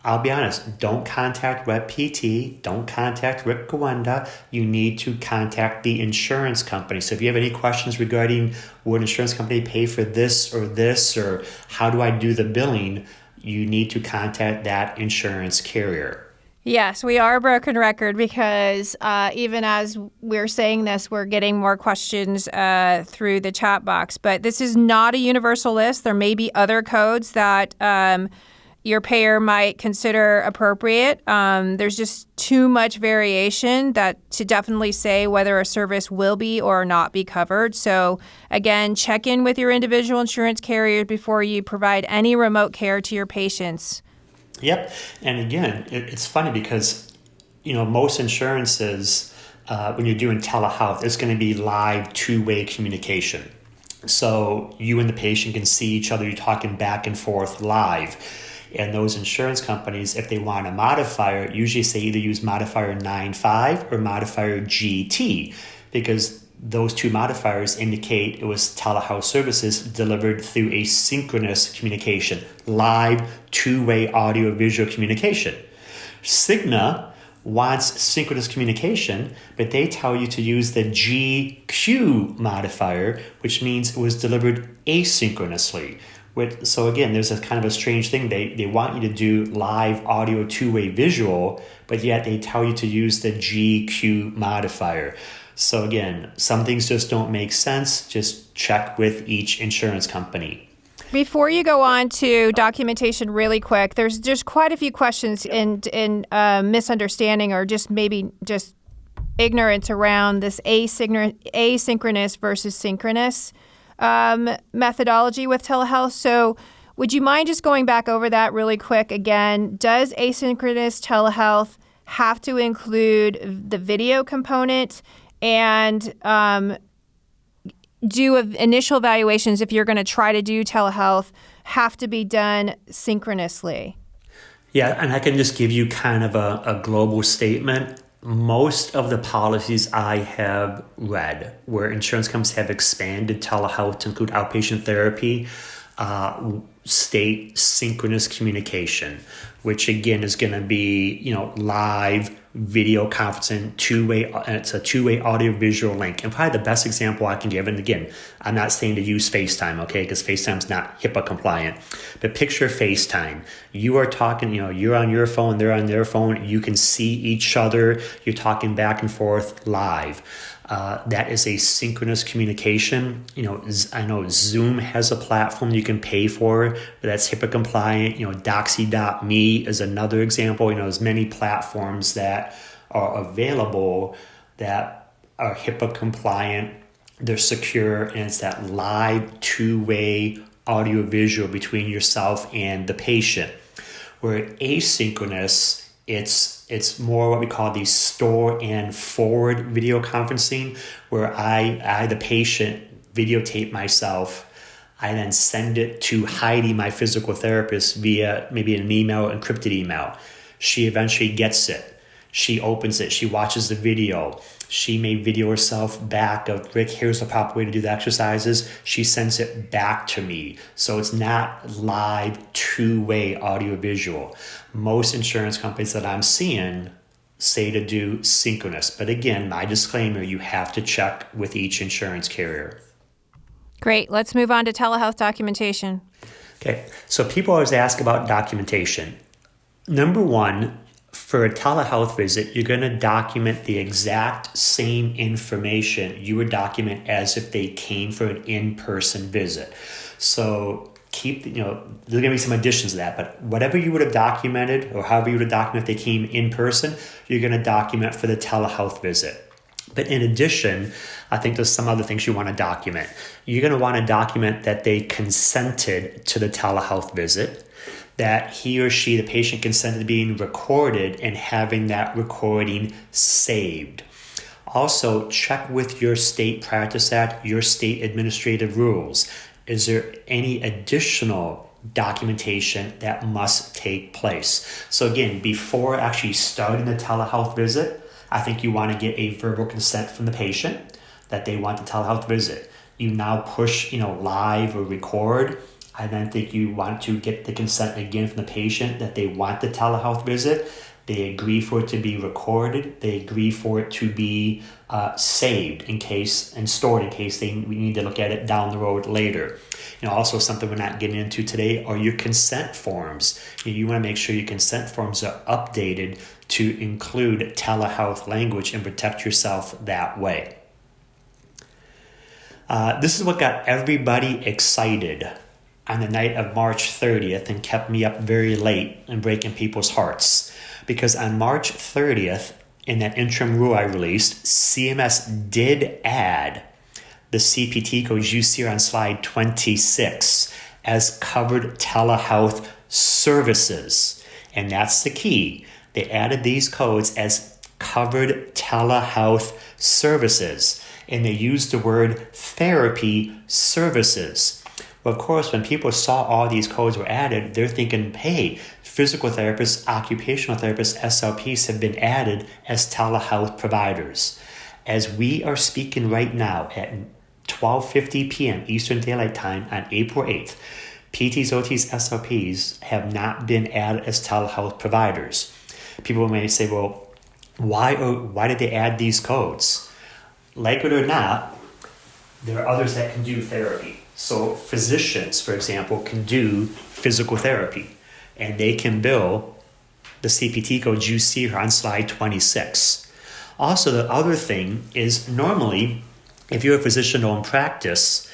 I'll be honest, don't contact WebPT, don't contact Rick Gawenda. You need to contact the insurance company. So if you have any questions regarding would insurance company pay for this, or how do I do the billing, you need to contact that insurance carrier. Yes, we are a broken record because even as we're saying this, we're getting more questions through the chat box. But this is not a universal list. There may be other codes that your payer might consider appropriate. There's just too much variation to definitely say whether a service will be or not be covered. So again, check in with your individual insurance carrier before you provide any remote care to your patients. Yep. And again, it's funny because, most insurances, when you're doing telehealth, it's going to be live two-way communication. So you and the patient can see each other. You're talking back and forth live. And those insurance companies, if they want a modifier, usually say either use modifier 9.5 or modifier GT, because those two modifiers indicate it was telehealth services delivered through asynchronous communication, live two-way audio-visual communication. Cigna wants synchronous communication, but they tell you to use the GQ modifier, which means it was delivered asynchronously. So again, there's a kind of a strange thing. They want you to do live audio two-way visual, but yet they tell you to use the GQ modifier. So again, some things just don't make sense. Just check with each insurance company. Before you go on to documentation really quick, there's just quite a few questions in misunderstanding or just maybe just ignorance around this asynchronous versus synchronous methodology with telehealth. So would you mind just going back over that really quick again? Does asynchronous telehealth have to include the video component? And do initial evaluations, if you're going to try to do telehealth, have to be done synchronously? Yeah, and I can just give you kind of a global statement. Most of the policies I have read where insurance companies have expanded telehealth to include outpatient therapy state synchronous communication, which again is going to be, live video conferencing, it's a two-way audio visual link. And probably the best example I can give, and again, I'm not saying to use FaceTime, okay, because FaceTime's not HIPAA compliant, but picture FaceTime. You are talking, you're on your phone, they're on their phone, you can see each other, you're talking back and forth live. That is a synchronous communication. I know Zoom has a platform you can pay for, but that's HIPAA compliant. Doxy.me is another example. There's many platforms that are available that are HIPAA compliant. They're secure, and it's that live two-way audio visual between yourself and the patient. Where asynchronous, it's more what we call the store and forward video conferencing, where I the patient, videotape myself. I then send it to Heidi, my physical therapist, via maybe an email, encrypted email. She eventually gets it. She opens it. She watches the video. She may video herself back of, Rick, here's the proper way to do the exercises. She sends it back to me. So it's not live two-way audio visual. Most insurance companies that I'm seeing say to do synchronous. But again, my disclaimer, you have to check with each insurance carrier. Great. Let's move on to telehealth documentation. Okay. So people always ask about documentation. Number one, for a telehealth visit, you're going to document the exact same information you would document as if they came for an in-person visit. So there's going to be some additions to that, but whatever you would have documented or however you would have documented if they came in person, you're going to document for the telehealth visit. But in addition, I think there's some other things you want to document. You're going to want to document that they consented to the telehealth visit, that he or she, the patient, consented to being recorded and having that recording saved. Also, check with your state practice act, your state administrative rules. Is there any additional documentation that must take place? So again, before actually starting the telehealth visit, I think you want to get a verbal consent from the patient that they want the telehealth visit. You now push, live or record. I then think you want to get the consent again from the patient that they want the telehealth visit. They agree for it to be recorded. They agree for it to be saved and stored in case we need to look at it down the road later. Also something we're not getting into today are your consent forms. You want to make sure your consent forms are updated to include telehealth language and protect yourself that way. This is what got everybody excited on the night of March 30th and kept me up very late and breaking people's hearts. Because on March 30th, in that interim rule I released, CMS did add the CPT codes you see on slide 26 as covered telehealth services. And that's the key. They added these codes as covered telehealth services. And they used the word therapy services. Well, of course, when people saw all these codes were added, they're thinking, hey, physical therapists, occupational therapists, SLPs have been added as telehealth providers. As we are speaking right now at 12:50 p.m. Eastern Daylight Time on April 8th, PTs, OTs, SLPs have not been added as telehealth providers. People may say, well, why did they add these codes? Like it or not, there are others that can do therapy. So physicians, for example, can do physical therapy, and they can bill the CPT codes you see here on slide 26. Also, the other thing is normally, if you're a physician-owned practice,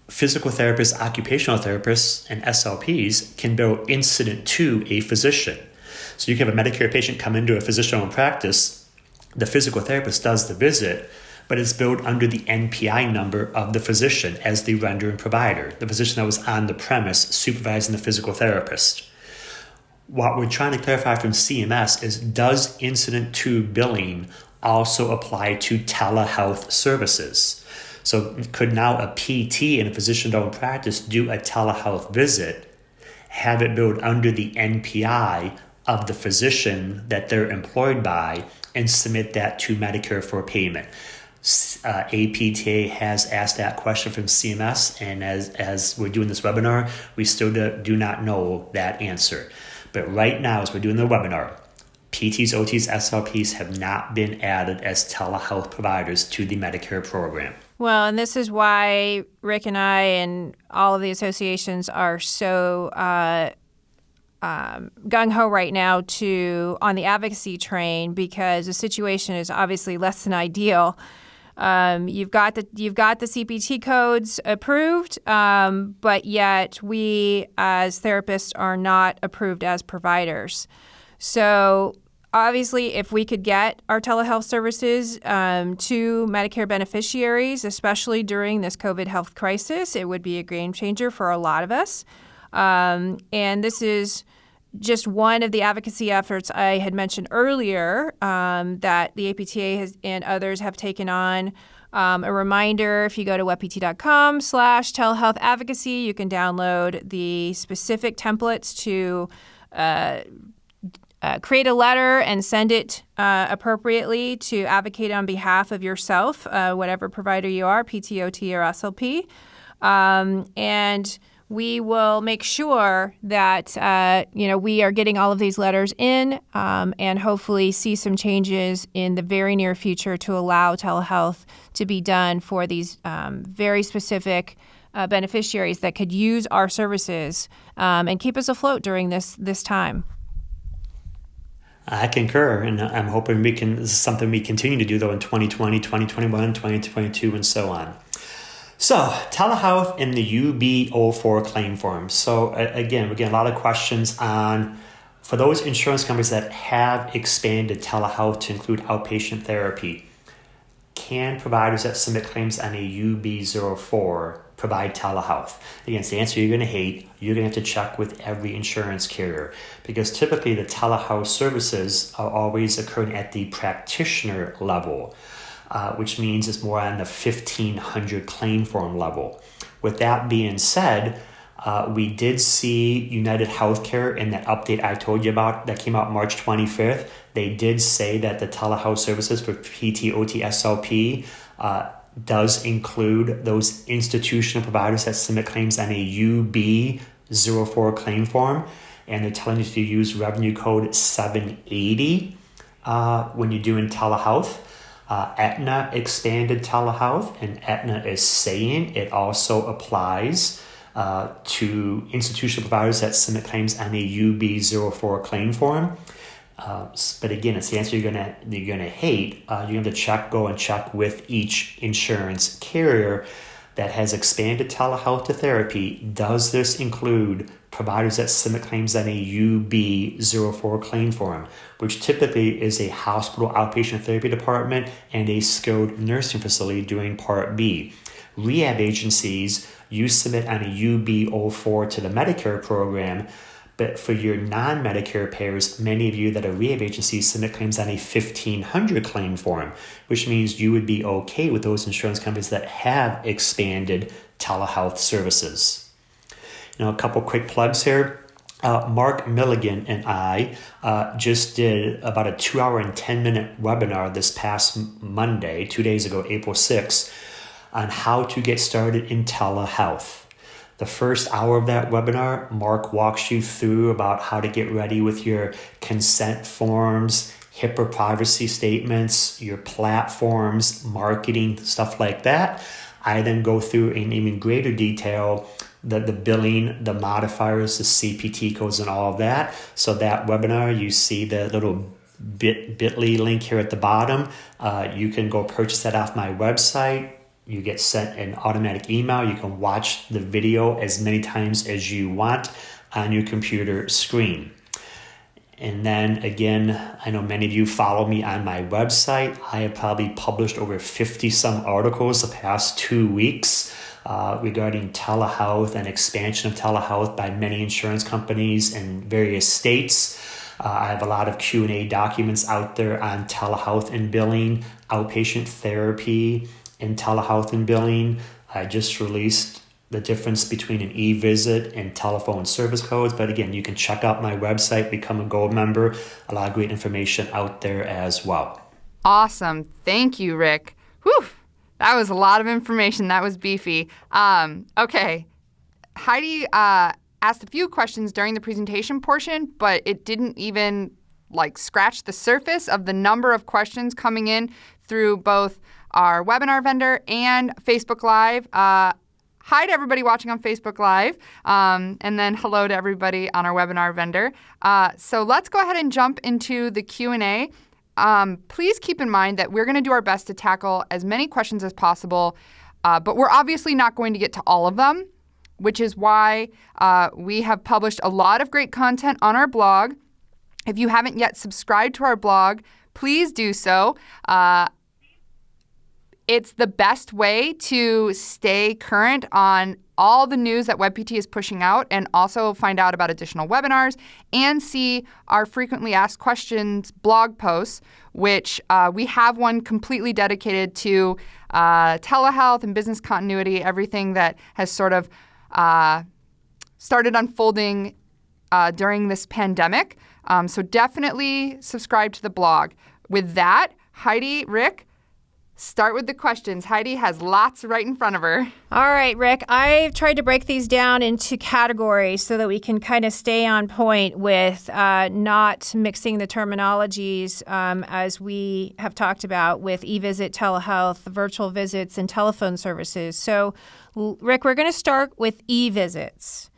physical therapists, occupational therapists, and SLPs can bill incident to a physician. So you can have a Medicare patient come into a physician-owned practice, the physical therapist does the visit, but it's billed under the NPI number of the physician as the rendering provider, the physician that was on the premise supervising the physical therapist. What we're trying to clarify from CMS is, does incident to billing also apply to telehealth services? So could now a PT in a physician-owned practice do a telehealth visit, have it billed under the NPI of the physician that they're employed by, and submit that to Medicare for payment? APTA has asked that question from CMS, and as we're doing this webinar, we still do not know that answer. But right now, as we're doing the webinar, PTs, OTs, SLPs have not been added as telehealth providers to the Medicare program. Well, and this is why Rick and I and all of the associations are so gung-ho right now on the advocacy train, because the situation is obviously less than ideal. You've got the CPT codes approved, but yet we as therapists are not approved as providers. So obviously, if we could get our telehealth services to Medicare beneficiaries, especially during this COVID health crisis, it would be a game changer for a lot of us. And this is just one of the advocacy efforts I had mentioned earlier that the APTA and others have taken on. A reminder, if you go to webpt.com/telehealth advocacy, you can download the specific templates to create a letter and send it appropriately to advocate on behalf of yourself, whatever provider you are, PT, OT, or SLP. And we will make sure that we are getting all of these letters in and hopefully see some changes in the very near future to allow telehealth to be done for these very specific beneficiaries that could use our services and keep us afloat during this time. I concur, and I'm hoping this is something we continue to do, though, in 2020, 2021, 2022, and so on. So, telehealth in the UB04 claim form. So, again, we get a lot of questions on, for those insurance companies that have expanded telehealth to include outpatient therapy, can providers that submit claims on a UB04 provide telehealth? Again, it's the answer you're going to hate. You're going to have to check with every insurance carrier, because typically the telehealth services are always occurring at the practitioner level, which means it's more on the 1,500 claim form level. With that being said, we did see United Healthcare in that update I told you about that came out March 25th. They did say that the telehealth services for PT, OT, SLP does include those institutional providers that submit claims on a UB04 claim form, and they're telling you to use revenue code 780 when you're doing telehealth. Aetna expanded telehealth, and Aetna is saying it also applies to institutional providers that submit claims on a UB04 claim form. But again, it's the answer you're gonna hate. You're going to go and check with each insurance carrier that has expanded telehealth to therapy. Does this include providers that submit claims on a UB04 claim form, which typically is a hospital outpatient therapy department and a skilled nursing facility doing Part B. Rehab agencies, you submit on a UB04 to the Medicare program, but for your non-Medicare payers, many of you that are rehab agencies submit claims on a 1,500 claim form, which means you would be okay with those insurance companies that have expanded telehealth services. A couple quick plugs here. Mark Milligan and I just did about a 2-hour and 10-minute webinar this past Monday, 2 days ago, April 6th, on how to get started in telehealth. The first hour of that webinar, Mark walks you through about how to get ready with your consent forms, HIPAA privacy statements, your platforms, marketing, stuff like that. I then go through in even greater detail the billing, the modifiers, the CPT codes, and all of that. So that webinar, you see the little bit.ly link here at the bottom. You can go purchase that off my website. You get sent an automatic email. You can watch the video as many times as you want on your computer screen. And then again, I know many of you follow me on my website. I have probably published over 50 some articles the past 2 weeks regarding telehealth and expansion of telehealth by many insurance companies in various states. I have a lot of Q&A documents out there on telehealth and billing, outpatient therapy and telehealth and billing. I just released the difference between an e-visit and telephone service codes. But again, you can check out my website, become a gold member. A lot of great information out there as well. Awesome. Thank you, Rick. Whew. That was a lot of information. That was beefy. Okay. Heidi asked a few questions during the presentation portion, but it didn't even scratch the surface of the number of questions coming in through both our webinar vendor and Facebook Live. Hi to everybody watching on Facebook Live, and then hello to everybody on our webinar vendor. So let's go ahead and jump into the Q&A. Please keep in mind that we're going to do our best to tackle as many questions as possible, but we're obviously not going to get to all of them, which is why we have published a lot of great content on our blog. If you haven't yet subscribed to our blog, please do so. It's the best way to stay current on all the news that WebPT is pushing out, and also find out about additional webinars and see our frequently asked questions blog posts, which we have one completely dedicated to telehealth and business continuity, everything that has sort of started unfolding during this pandemic. So definitely subscribe to the blog. With that, Heidi, Rick, start with the questions. Heidi has lots right in front of her. All right, Rick, I've tried to break these down into categories so that we can kind of stay on point with not mixing the terminologies as we have talked about with e-visit, telehealth, virtual visits, and telephone services. So, Rick, we're going to start with e-visits.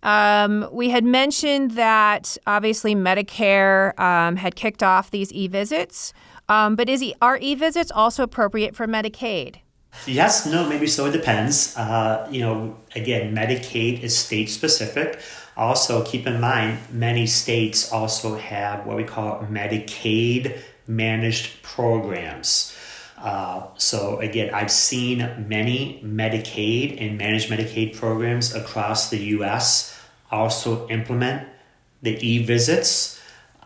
We had mentioned that obviously Medicare had kicked off these e-visits. But are e-visits also appropriate for Medicaid? Yes, no, maybe so. It depends. Again, Medicaid is state specific. Also, keep in mind, many states also have what we call Medicaid managed programs. So again, I've seen many Medicaid and managed Medicaid programs across the U.S. also implement the e-visits.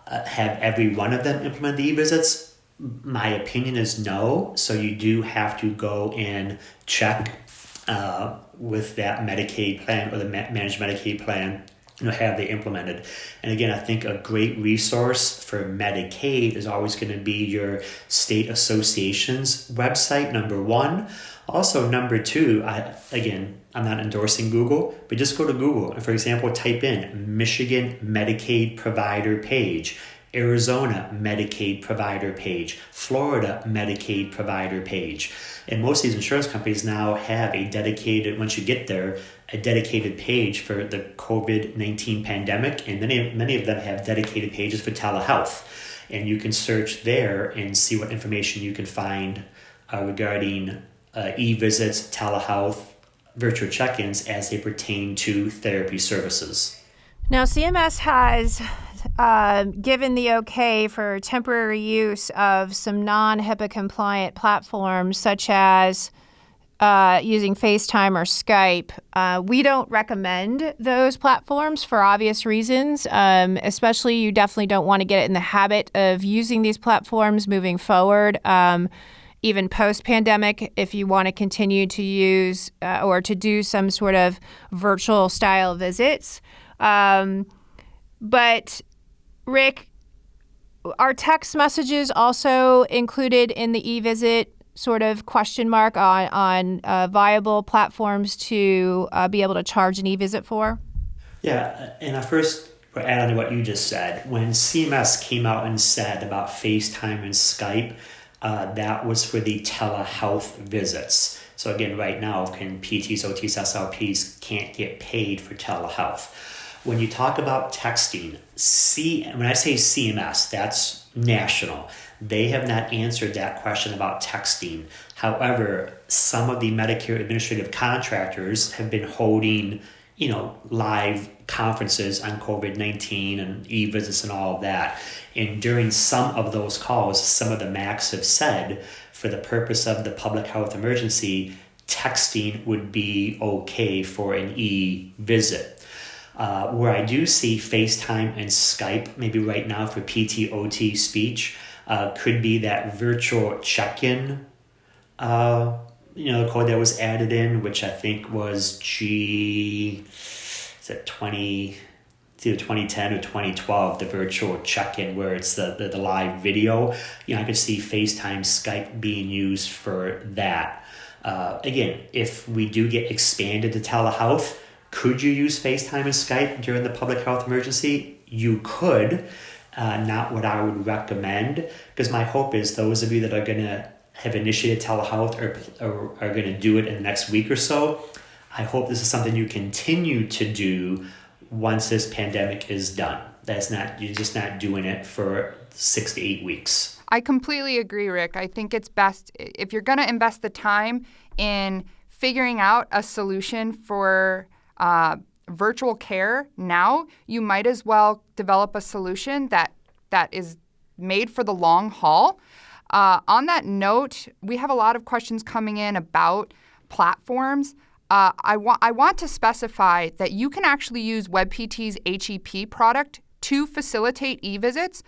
Have every one of them implement the e-visits? My opinion is no. So you do have to go and check with that Medicaid plan or the managed Medicaid plan, have they implemented. And again, I think a great resource for Medicaid is always going to be your state association's website, number one. Also, number two, I'm not endorsing Google, but just go to Google and, for example, type in Michigan Medicaid provider page, Arizona Medicaid provider page, Florida Medicaid provider page. And most of these insurance companies now have a dedicated, once you get there, a dedicated page for the COVID-19 pandemic. And many of them have dedicated pages for telehealth. And you can search there and see what information you can find regarding e-visits, telehealth, virtual check-ins as they pertain to therapy services. Now, CMS has given the okay for temporary use of some non-HIPAA compliant platforms such as using FaceTime or Skype. We don't recommend those platforms for obvious reasons, especially you definitely don't want to get in the habit of using these platforms moving forward. Even post-pandemic, if you want to continue to use or to do some sort of virtual style visits. But Rick, are text messages also included in the e-visit sort of question mark on viable platforms to be able to charge an e-visit for? Yeah, and I first add on to what you just said. When CMS came out and said about FaceTime and Skype, that was for the telehealth visits. So again, right now, PTs, OTs, SLPs can't get paid for telehealth. When you talk about texting, when I say CMS, that's national. They have not answered that question about texting. However, some of the Medicare administrative contractors have been holding, live conferences on COVID-19 and e-visits and all of that. And during some of those calls, some of the MACs have said, for the purpose of the public health emergency, texting would be okay for an e-visit. Where I do see FaceTime and Skype, maybe right now for PT/OT speech, could be that virtual check-in, code that was added in, which I think was 2010 or 2012, the virtual check-in where it's the live video. I could see FaceTime, Skype being used for that. Again, if we do get expanded to telehealth, could you use FaceTime and Skype during the public health emergency? You could. Not what I would recommend, because my hope is those of you that are going to have initiated telehealth or are going to do it in the next week or so, I hope this is something you continue to do once this pandemic is done. You're just not doing it for 6 to 8 weeks. I completely agree, Rick. I think it's best if you're going to invest the time in figuring out a solution for virtual care now, you might as well develop a solution that is made for the long haul. On that note, we have a lot of questions coming in about platforms. I want to specify that you can actually use WebPT's HEP product to facilitate e-visits.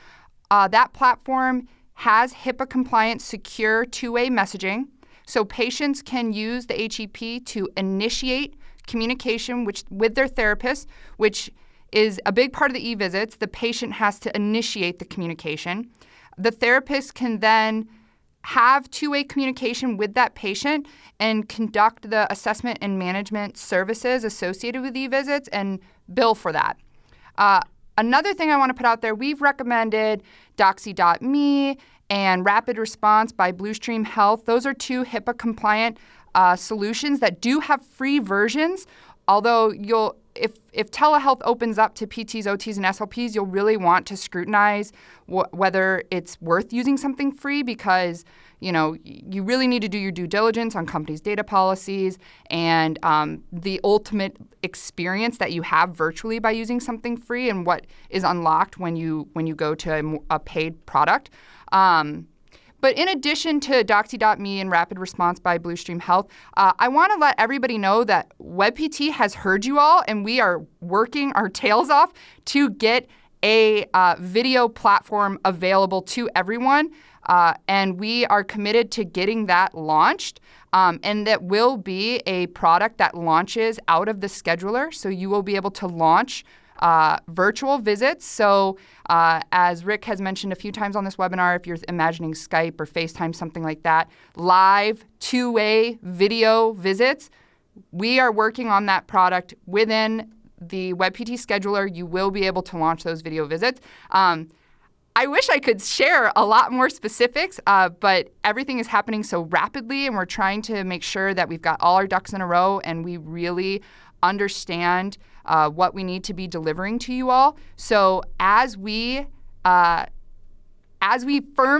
That platform has HIPAA-compliant, secure two-way messaging, so patients can use the HEP to initiate communication with their therapist, which is a big part of the e-visits. The patient has to initiate the communication. The therapist can then have two-way communication with that patient and conduct the assessment and management services associated with e-visits and bill for that. Another thing I want to put out there, we've recommended Doxy.me and Rapid Response by Bluestream Health. Those are two HIPAA-compliant solutions that do have free versions, although if telehealth opens up to PTs, OTs, and SLPs, you'll really want to scrutinize whether it's worth using something free, because you really need to do your due diligence on companies' data policies and the ultimate experience that you have virtually by using something free and what is unlocked when you go to a paid product. But in addition to Doxy.me and Rapid Response by Bluestream Health, I want to let everybody know that WebPT has heard you all, and we are working our tails off to get a video platform available to everyone. And we are committed to getting that launched. And that will be a product that launches out of the scheduler. So you will be able to launch virtual visits. So as Rick has mentioned a few times on this webinar, if you're imagining Skype or FaceTime, something like that, live two-way video visits, we are working on that product within the WebPT scheduler. You will be able to launch those video visits. I wish I could share a lot more specifics, but everything is happening so rapidly, and we're trying to make sure that we've got all our ducks in a row and we really understand what we need to be delivering to you all. So as we firm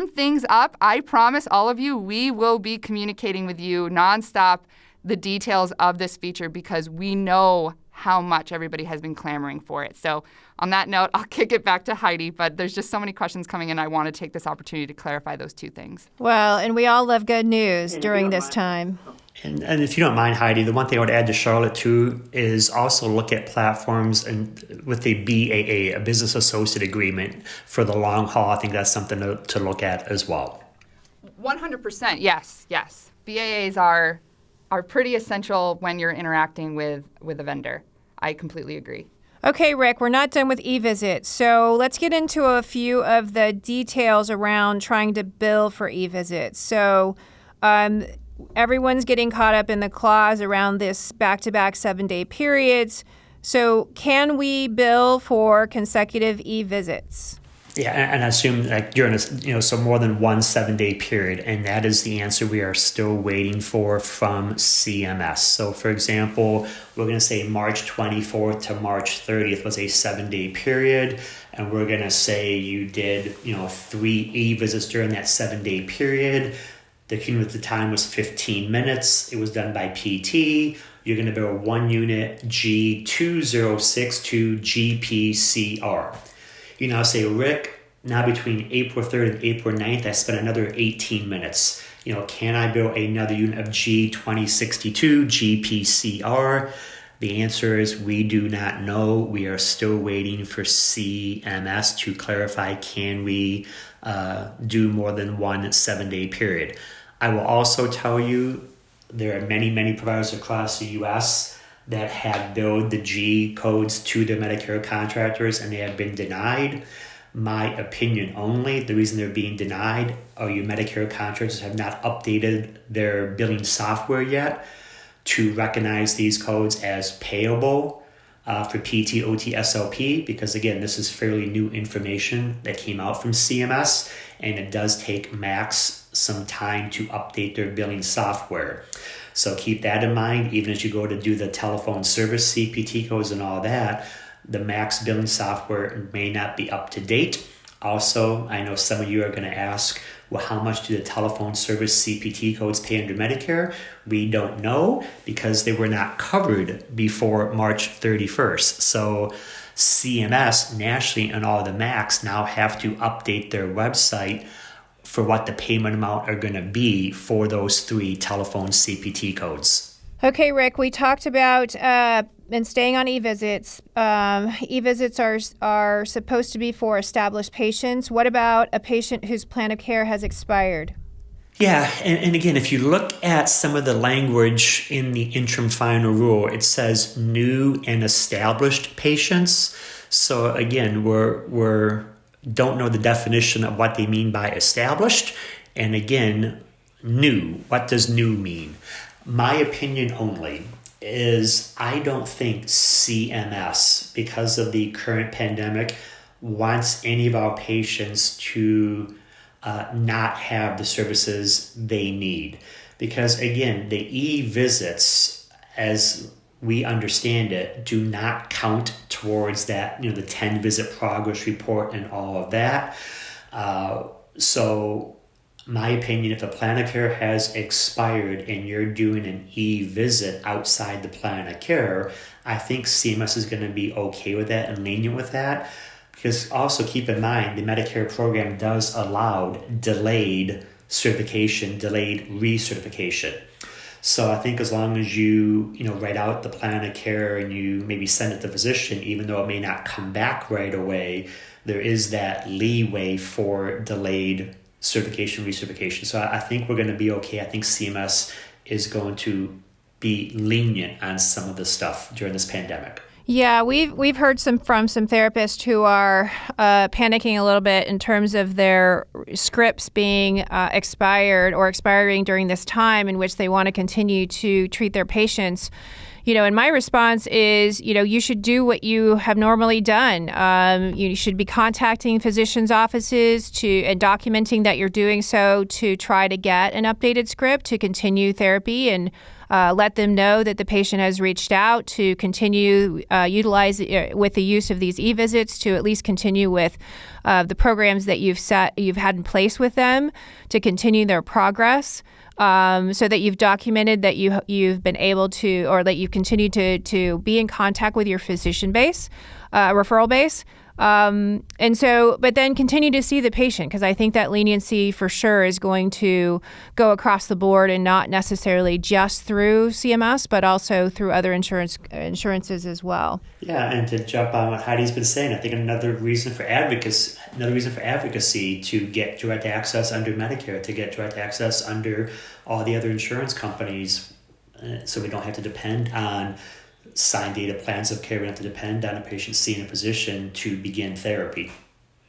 things up, I promise all of you, we will be communicating with you nonstop the details of this feature, because we know how much everybody has been clamoring for it. So on that note, I'll kick it back to Heidi, but there's just so many questions coming in. I want to take this opportunity to clarify those two things. Well, and we all love good news during this time. And if you don't mind, Heidi, the one thing I would add to Charlotte too is also look at platforms and with a BAA, a business associate agreement for the long haul. I think that's something to look at as well. 100%, yes. BAAs are pretty essential when you're interacting with a vendor. I completely agree. Okay, Rick, we're not done with e-visits, so let's get into a few of the details around trying to bill for e-visits. So everyone's getting caught up in the clause around this back-to-back 7-day periods. So can we bill for consecutive e-visits? Yeah, and I assume like you're in so more than one 7-day period, and that is the answer we are still waiting for from CMS. So, for example, we're going to say March 24th to March 30th was a 7-day period, and we're going to say you did 3 e-visits during that 7-day period. The cumulative time was 15 minutes. It was done by PT. You're going to bill 1 unit G2062 GPCR. You now say, Rick, now between April 3rd and April 9th, I spent another 18 minutes. Can I bill another unit of G2062 GPCR? The answer is we do not know. We are still waiting for CMS to clarify, can we do more than one 7-day period? I will also tell you there are many, many providers across the U.S. that have billed the G codes to their Medicare contractors and they have been denied. My opinion only, the reason they're being denied are your Medicare contractors have not updated their billing software yet to recognize these codes as payable for PT, OT, SLP, because again, this is fairly new information that came out from CMS, and it does take max some time to update their billing software. So keep that in mind, even as you go to do the telephone service CPT codes and all that, the max billing software may not be up to date. Also, I know some of you are going to ask, well, how much do the telephone service CPT codes pay under Medicare? We don't know because they were not covered before March 31st. So CMS nationally and all the MACs now have to update their website for what the payment amount are going to be for those 3 telephone CPT codes. Okay, Rick, we talked about and staying on e-visits. E-visits are supposed to be for established patients. What about a patient whose plan of care has expired? Yeah, and again, if you look at some of the language in the interim final rule, it says new and established patients. So again, we're don't know the definition of what they mean by established. And again, new. What does new mean? My opinion only is I don't think CMS, because of the current pandemic, wants any of our patients to not have the services they need. Because again, the e-visits, as we understand it, do not count towards that, the 10 visit progress report and all of that. So my opinion, if a plan of care has expired and you're doing an e-visit outside the plan of care, I think CMS is going to be okay with that and lenient with that. Because also keep in mind, the Medicare program does allow delayed certification, delayed recertification. So I think as long as you write out the plan of care and you maybe send it to the physician, even though it may not come back right away, there is that leeway for delayed certification, recertification. So I think we're going to be okay. I think CMS is going to be lenient on some of the stuff during this pandemic. Yeah, we've heard from some therapists who are panicking a little bit in terms of their scripts being expired or expiring during this time in which they want to continue to treat their patients. And my response is, you should do what you have normally done. You should be contacting physicians' offices and documenting that you're doing so to try to get an updated script to continue therapy and let them know that the patient has reached out to continue utilize with the use of these e-visits to at least continue with the programs that you've had in place with them to continue their progress. So that you've documented that you've been able to, or that you've continued to be in contact with your physician base, referral base. But then continue to see the patient, because I think that leniency for sure is going to go across the board and not necessarily just through CMS, but also through other insurances as well. Yeah, and to jump on what Heidi's been saying, I think another reason for advocacy to get direct access under Medicare, to get direct access under all the other insurance companies, so we don't have to depend on signed data plans of care. We don't have to depend on a patient seeing a physician to begin therapy.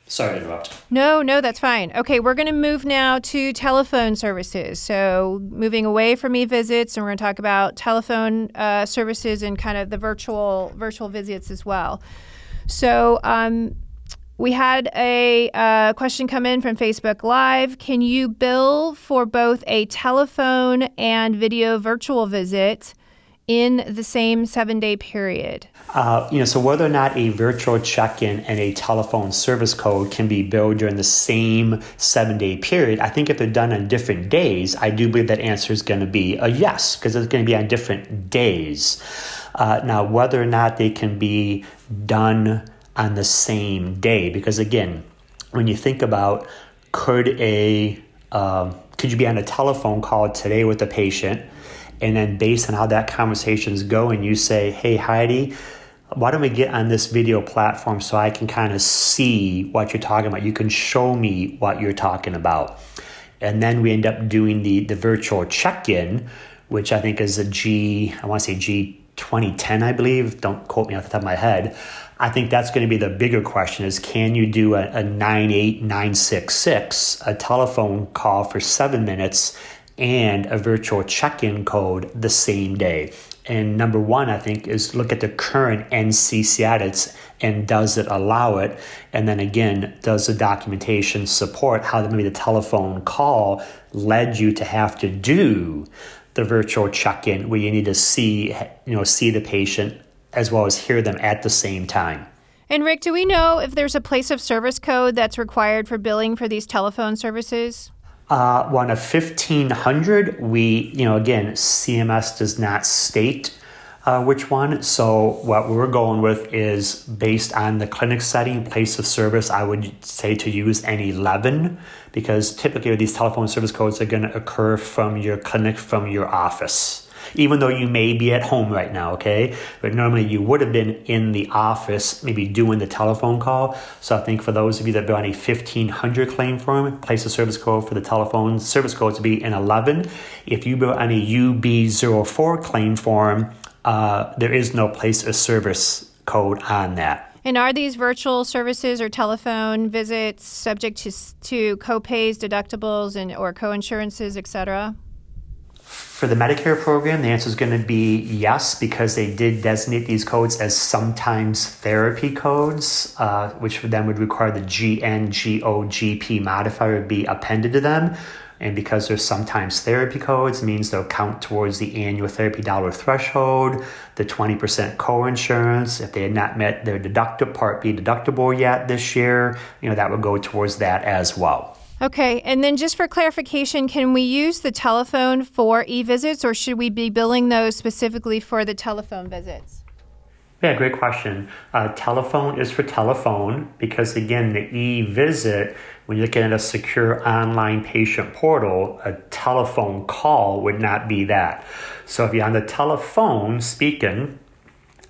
Sorry to interrupt. No, that's fine. Okay, we're going to move now to telephone services. So moving away from e-visits, and we're going to talk about telephone services and kind of the virtual visits as well. So We had a question come in from Facebook Live. Can you bill for both a telephone and video virtual visit in the same 7-day period? So whether or not a virtual check-in and a telephone service code can be billed during the same 7-day period, I think if they're done on different days, I do believe that answer is going to be a yes, because it's going to be on different days. Now, whether or not they can be done on the same day, because again, when you think about could you be on a telephone call today with a patient, and then based on how that conversation's going, you say, hey, Heidi, why don't we get on this video platform so I can kind of see what you're talking about? You can show me what you're talking about. And then we end up doing the virtual check-in, which I think is G2010, I believe. Don't quote me off the top of my head. I think that's going to be the bigger question is, can you do a 98966, a telephone call for 7 minutes, and a virtual check-in code the same day? And number one, I think, is look at the current NC status and does it allow it? And then again, does the documentation support how maybe the telephone call led you to have to do the virtual check-in where you need to see the patient as well as hear them at the same time? And Rick, do we know if there's a place of service code that's required for billing for these telephone services? On a 1500, again, CMS does not state which one. So what we're going with is based on the clinic setting, place of service, I would say to use an 11, because typically these telephone service codes are going to occur from your clinic, from your office. Even though you may be at home right now, okay? But normally you would have been in the office, maybe doing the telephone call. So I think for those of you that are on a 1500 claim form, place of service code for the telephone service code to be an 11. If you are on a UB04 claim form, there is no place of service code on that. And are these virtual services or telephone visits subject to co-pays, deductibles, or co-insurances, et cetera? For the Medicare program, the answer is going to be yes, because they did designate these codes as sometimes therapy codes, which then would require the GNGOGP modifier be appended to them. And because they're sometimes therapy codes, means they'll count towards the annual therapy dollar threshold, the 20% co-insurance. If they had not met their Part B deductible yet this year, that would go towards that as well. Okay, and then just for clarification, can we use the telephone for e-visits, or should we be billing those specifically for the telephone visits? Yeah, great question. Telephone is for telephone because, again, the e-visit, when you're looking at a secure online patient portal, a telephone call would not be that. So if you're on the telephone speaking,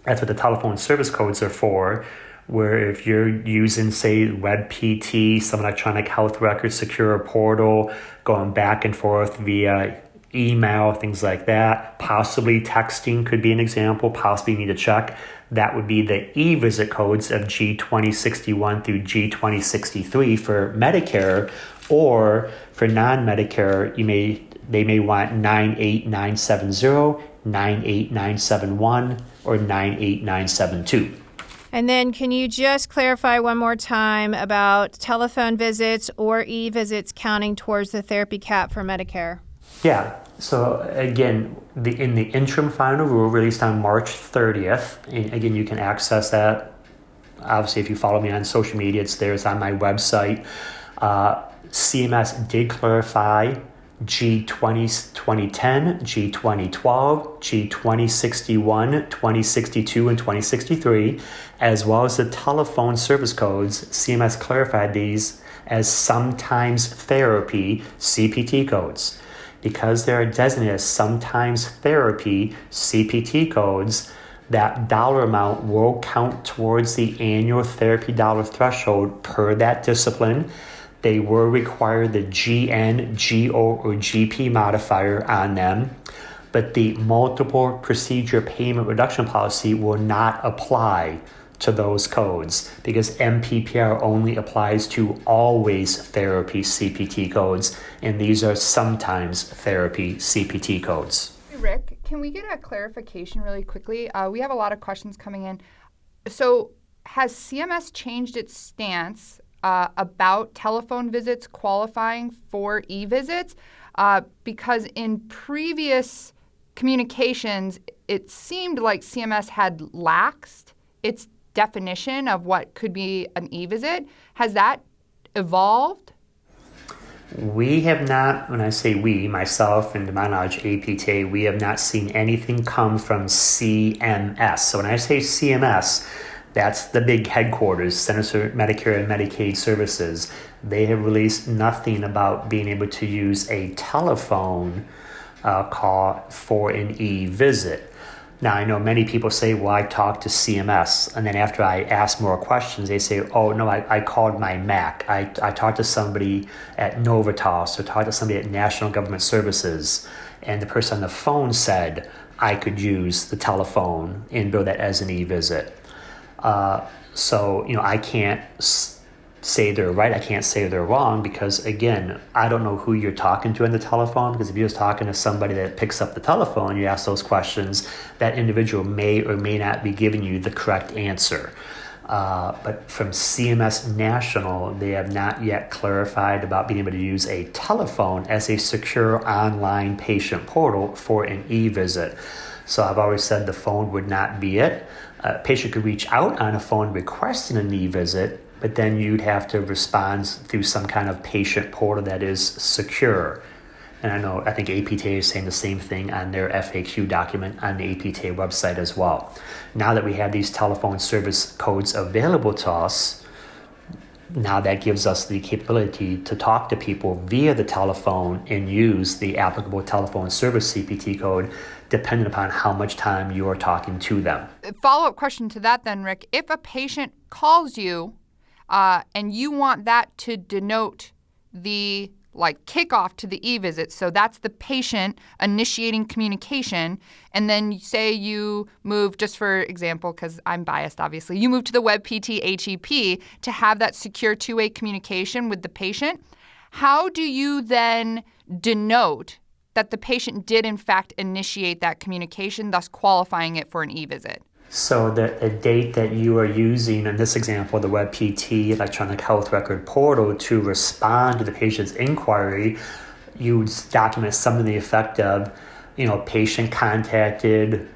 that's what the telephone service codes are for. Where if you're using, say, WebPT, some electronic health record secure portal, going back and forth via email, things like that, possibly texting could be an example, possibly you need to check. That would be the e-visit codes of G2061 through G2063 for Medicare, or for non-Medicare, they may want 98970, 98971, or 98972. And then can you just clarify one more time about telephone visits or e-visits counting towards the therapy cap for Medicare? Yeah. So again, in the interim final rule released on March 30th, and again, you can access that. Obviously, if you follow me on social media, it's there. It's on my website. CMS did clarify G2010, G2012, G2061, 2062, and 2063, as well as the telephone service codes. CMS clarified these as sometimes therapy CPT codes. Because they are designated as sometimes therapy CPT codes, that dollar amount will count towards the annual therapy dollar threshold per that discipline. They will require the GN, GO, or GP modifier on them, but the multiple procedure payment reduction policy will not apply to those codes because MPPR only applies to always therapy CPT codes, and these are sometimes therapy CPT codes. Rick, can we get a clarification really quickly? We have a lot of questions coming in. So has CMS changed its stance about telephone visits qualifying for e-visits? Because in previous communications, it seemed like CMS had laxed its definition of what could be an e-visit. Has that evolved? We have not, when I say we, myself and to my knowledge, APTA, we have not seen anything come from CMS. So when I say CMS, that's the big headquarters, Centers for Medicare and Medicaid Services. They have released nothing about being able to use a telephone call for an e-visit. Now, I know many people say, well, I talked to CMS. And then after I ask more questions, they say, oh, no, I called my MAC. I talked to somebody at Novitas or talked to somebody at National Government Services. And the person on the phone said I could use the telephone and bill that as an e-visit. So, I can't say they're right. I can't say they're wrong because, again, I don't know who you're talking to on the telephone, because if you're just talking to somebody that picks up the telephone, you ask those questions, that individual may or may not be giving you the correct answer. But from CMS National, they have not yet clarified about being able to use a telephone as a secure online patient portal for an e-visit. So I've always said the phone would not be it. A patient could reach out on a phone requesting an e-visit, but then you'd have to respond through some kind of patient portal that is secure. And I think APTA is saying the same thing on their FAQ document on the APTA website as well. Now that we have these telephone service codes available to us, now that gives us the capability to talk to people via the telephone and use the applicable telephone service CPT code depending upon how much time you are talking to them. Follow-up question to that then, Rick. If a patient calls you and you want that to denote the kickoff to the e-visit, so that's the patient initiating communication, and then say you move, just for example, because I'm biased obviously, you move to the WebPT HEP to have that secure two-way communication with the patient, how do you then denote that the patient did in fact initiate that communication, thus qualifying it for an e-visit? So the date that you are using, in this example, the WebPT electronic health record portal, to respond to the patient's inquiry, you document something to the effect of, patient contacted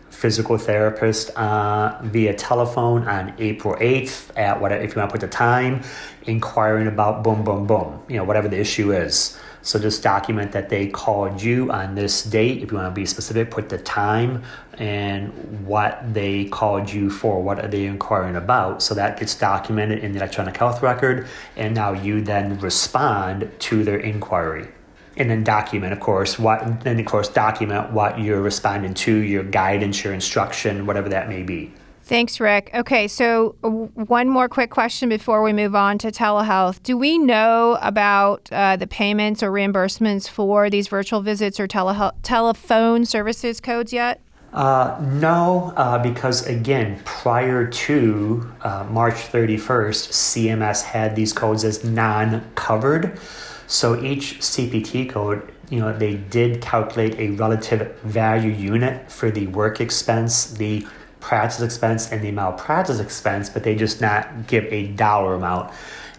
physical therapist via telephone on April 8th at whatever, if you want to put the time, inquiring about boom, boom, boom, whatever the issue is. So just document that they called you on this date. If you want to be specific, put the time and what they called you for, what are they inquiring about. So that gets documented in the electronic health record, and now you then respond to their inquiry. And then document, of course, document what you're responding to, your guidance, your instruction, whatever that may be. Thanks, Rick. Okay, so one more quick question before we move on to telehealth. Do we know about the payments or reimbursements for these virtual visits or telephone services codes yet? No, because again, prior to March 31st, CMS had these codes as non-covered. So each CPT code, they did calculate a relative value unit for the work expense, the practice expense, and the malpractice expense, but they just not give a dollar amount.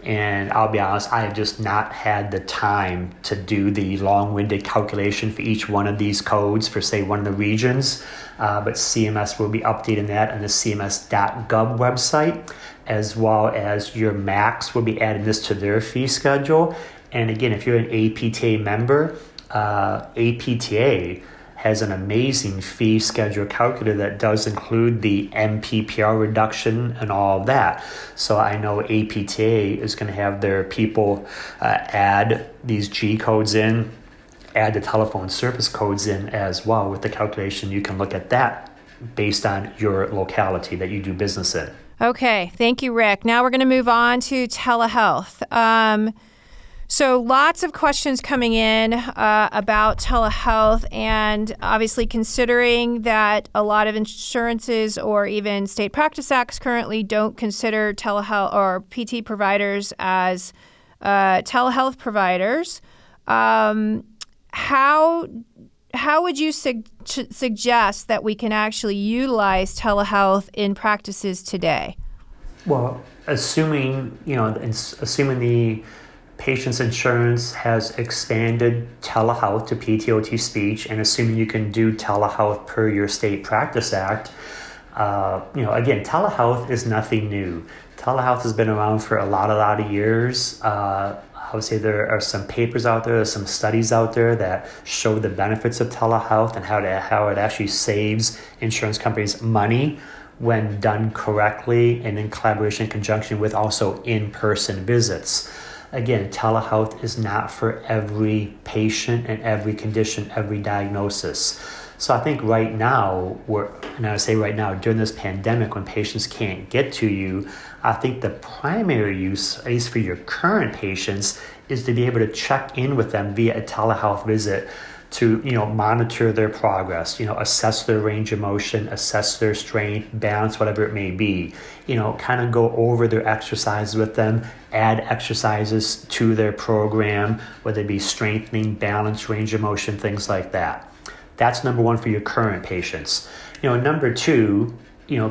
And I'll be honest, I have just not had the time to do the long-winded calculation for each one of these codes for, say, one of the regions. But CMS will be updating that on the cms.gov website, as well as your MACs will be adding this to their fee schedule. And again, if you're an APTA member, APTA has an amazing fee schedule calculator that does include the MPPR reduction and all of that. So I know APTA is going to have their people add these G codes in, add the telephone service codes in as well with the calculation. You can look at that based on your locality that you do business in. Okay, thank you, Rick. Now we're going to move on to telehealth. So lots of questions coming in about telehealth, and obviously considering that a lot of insurances or even state practice acts currently don't consider telehealth or PT providers as telehealth providers. How would you suggest that we can actually utilize telehealth in practices today? Well, assuming the patient's insurance has expanded telehealth to PTOT speech, and assuming you can do telehealth per your state practice act, again, telehealth is nothing new. Telehealth has been around for a lot of years. I would say there are some papers out there, some studies out there that show the benefits of telehealth and how it actually saves insurance companies money when done correctly and in collaboration, in conjunction with also in-person visits. Again, telehealth is not for every patient and every condition, every diagnosis. So I think right now, during this pandemic, when patients can't get to you, I think the primary use, at least for your current patients, is to be able to check in with them via a telehealth visit to monitor their progress, assess their range of motion, assess their strength, balance, whatever it may be, kind of go over their exercises with them, add exercises to their program, whether it be strengthening, balance, range of motion, things like that. That's number one for your current patients. Number two,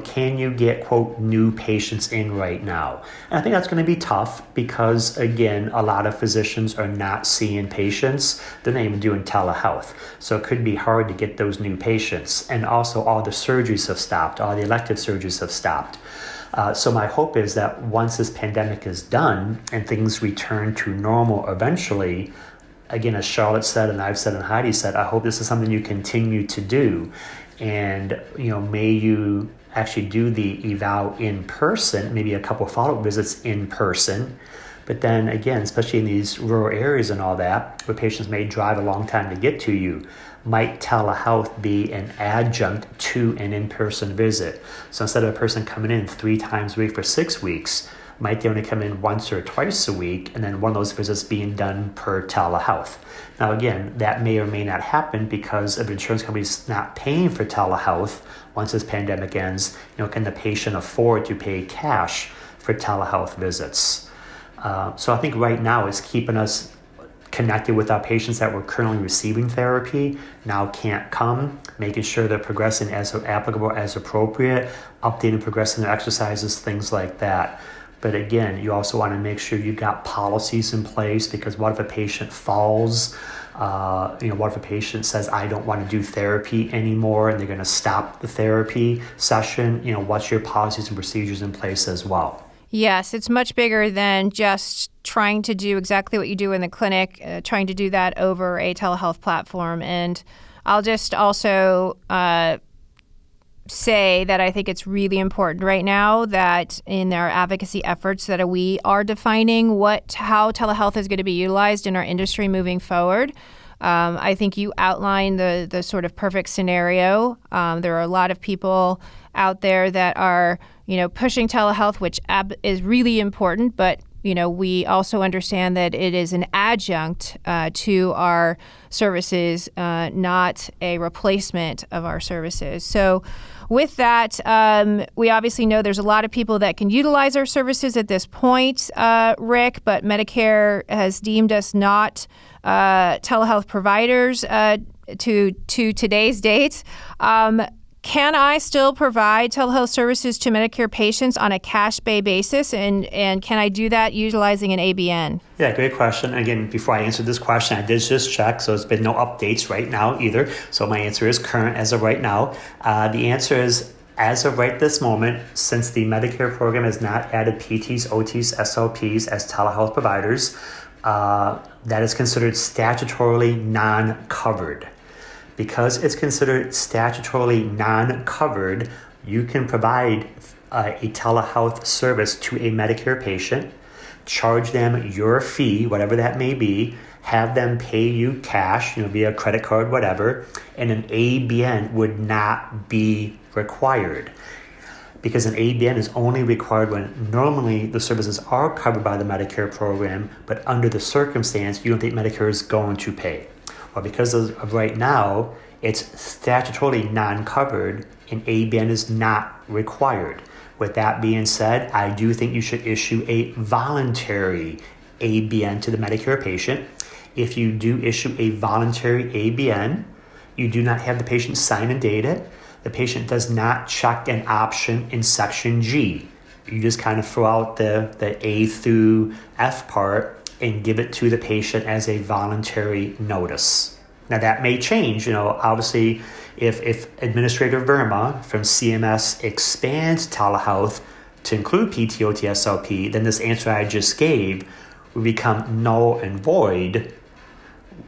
can you get, quote, new patients in right now? And I think that's going to be tough because, again, a lot of physicians are not seeing patients. They're not even doing telehealth. So it could be hard to get those new patients. And also all the surgeries have stopped. All the elective surgeries have stopped. So my hope is that once this pandemic is done and things return to normal eventually, again, as Charlotte said and I've said and Heidi said, I hope this is something you continue to do. And, may you actually do the eval in person, maybe a couple follow-up visits in person. But then again, especially in these rural areas and all that, where patients may drive a long time to get to you, might telehealth be an adjunct to an in-person visit? So instead of a person coming in 3 times a week for 6 weeks, might they only come in once or twice a week, and then one of those visits being done per telehealth. Now again, that may or may not happen because if insurance companies not paying for telehealth once this pandemic ends, can the patient afford to pay cash for telehealth visits? So I think right now it's keeping us connected with our patients that were currently receiving therapy, now can't come, making sure they're progressing as applicable, as appropriate, updating, progressing their exercises, things like that. But again, you also want to make sure you've got policies in place, because what if a patient falls? What if a patient says, I don't want to do therapy anymore, and they're going to stop the therapy session? What's your policies and procedures in place as well? Yes, it's much bigger than just trying to do exactly what you do in the clinic, trying to do that over a telehealth platform. And I'll just also say that I think it's really important right now that in our advocacy efforts that we are defining how telehealth is going to be utilized in our industry moving forward. I think you outlined the sort of perfect scenario. There are a lot of people out there that are, pushing telehealth, which is really important, but we also understand that it is an adjunct to our services, not a replacement of our services. So with that, we obviously know there's a lot of people that can utilize our services at this point, Rick, but Medicare has deemed us not telehealth providers to today's date. Can I still provide telehealth services to Medicare patients on a cash pay basis? And can I do that utilizing an ABN? Yeah, great question. Again, before I answer this question, I did just check, so there's been no updates right now either. So my answer is current as of right now. The answer is, as of right this moment, since the Medicare program has not added PTs, OTs, SLPs as telehealth providers, that is considered statutorily non-covered. Because it's considered statutorily non-covered, you can provide a telehealth service to a Medicare patient, charge them your fee, whatever that may be, have them pay you cash, via credit card, whatever, and an ABN would not be required. Because an ABN is only required when normally the services are covered by the Medicare program, but under the circumstance, you don't think Medicare is going to pay. Well, because of right now, it's statutorily non-covered, and ABN is not required. With that being said, I do think you should issue a voluntary ABN to the Medicare patient. If you do issue a voluntary ABN, you do not have the patient sign and date it. The patient does not check an option in Section G. You just kind of throw out the A through F part and give it to the patient as a voluntary notice. Now that may change, obviously if Administrator Verma from CMS expands telehealth to include PT, OT, SLP, then this answer I just gave would become null and void.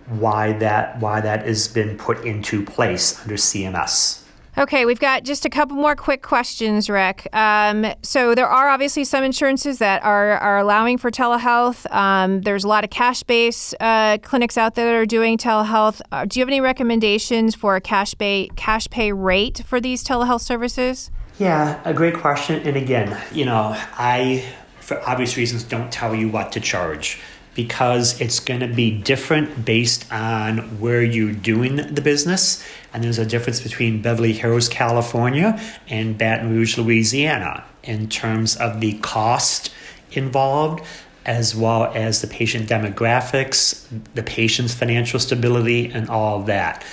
Why that has been put into place under CMS. Okay, we've got just a couple more quick questions, Rick. So there are obviously some insurances that are allowing for telehealth. There's a lot of cash-based clinics out there that are doing telehealth. Do you have any recommendations for a cash pay rate for these telehealth services? Yeah, a great question. And again, I, for obvious reasons, don't tell you what to charge, because it's going to be different based on where you're doing the business. And there's a difference between Beverly Hills, California and Baton Rouge, Louisiana in terms of the cost involved, as well as the patient demographics, the patient's financial stability, and all of that.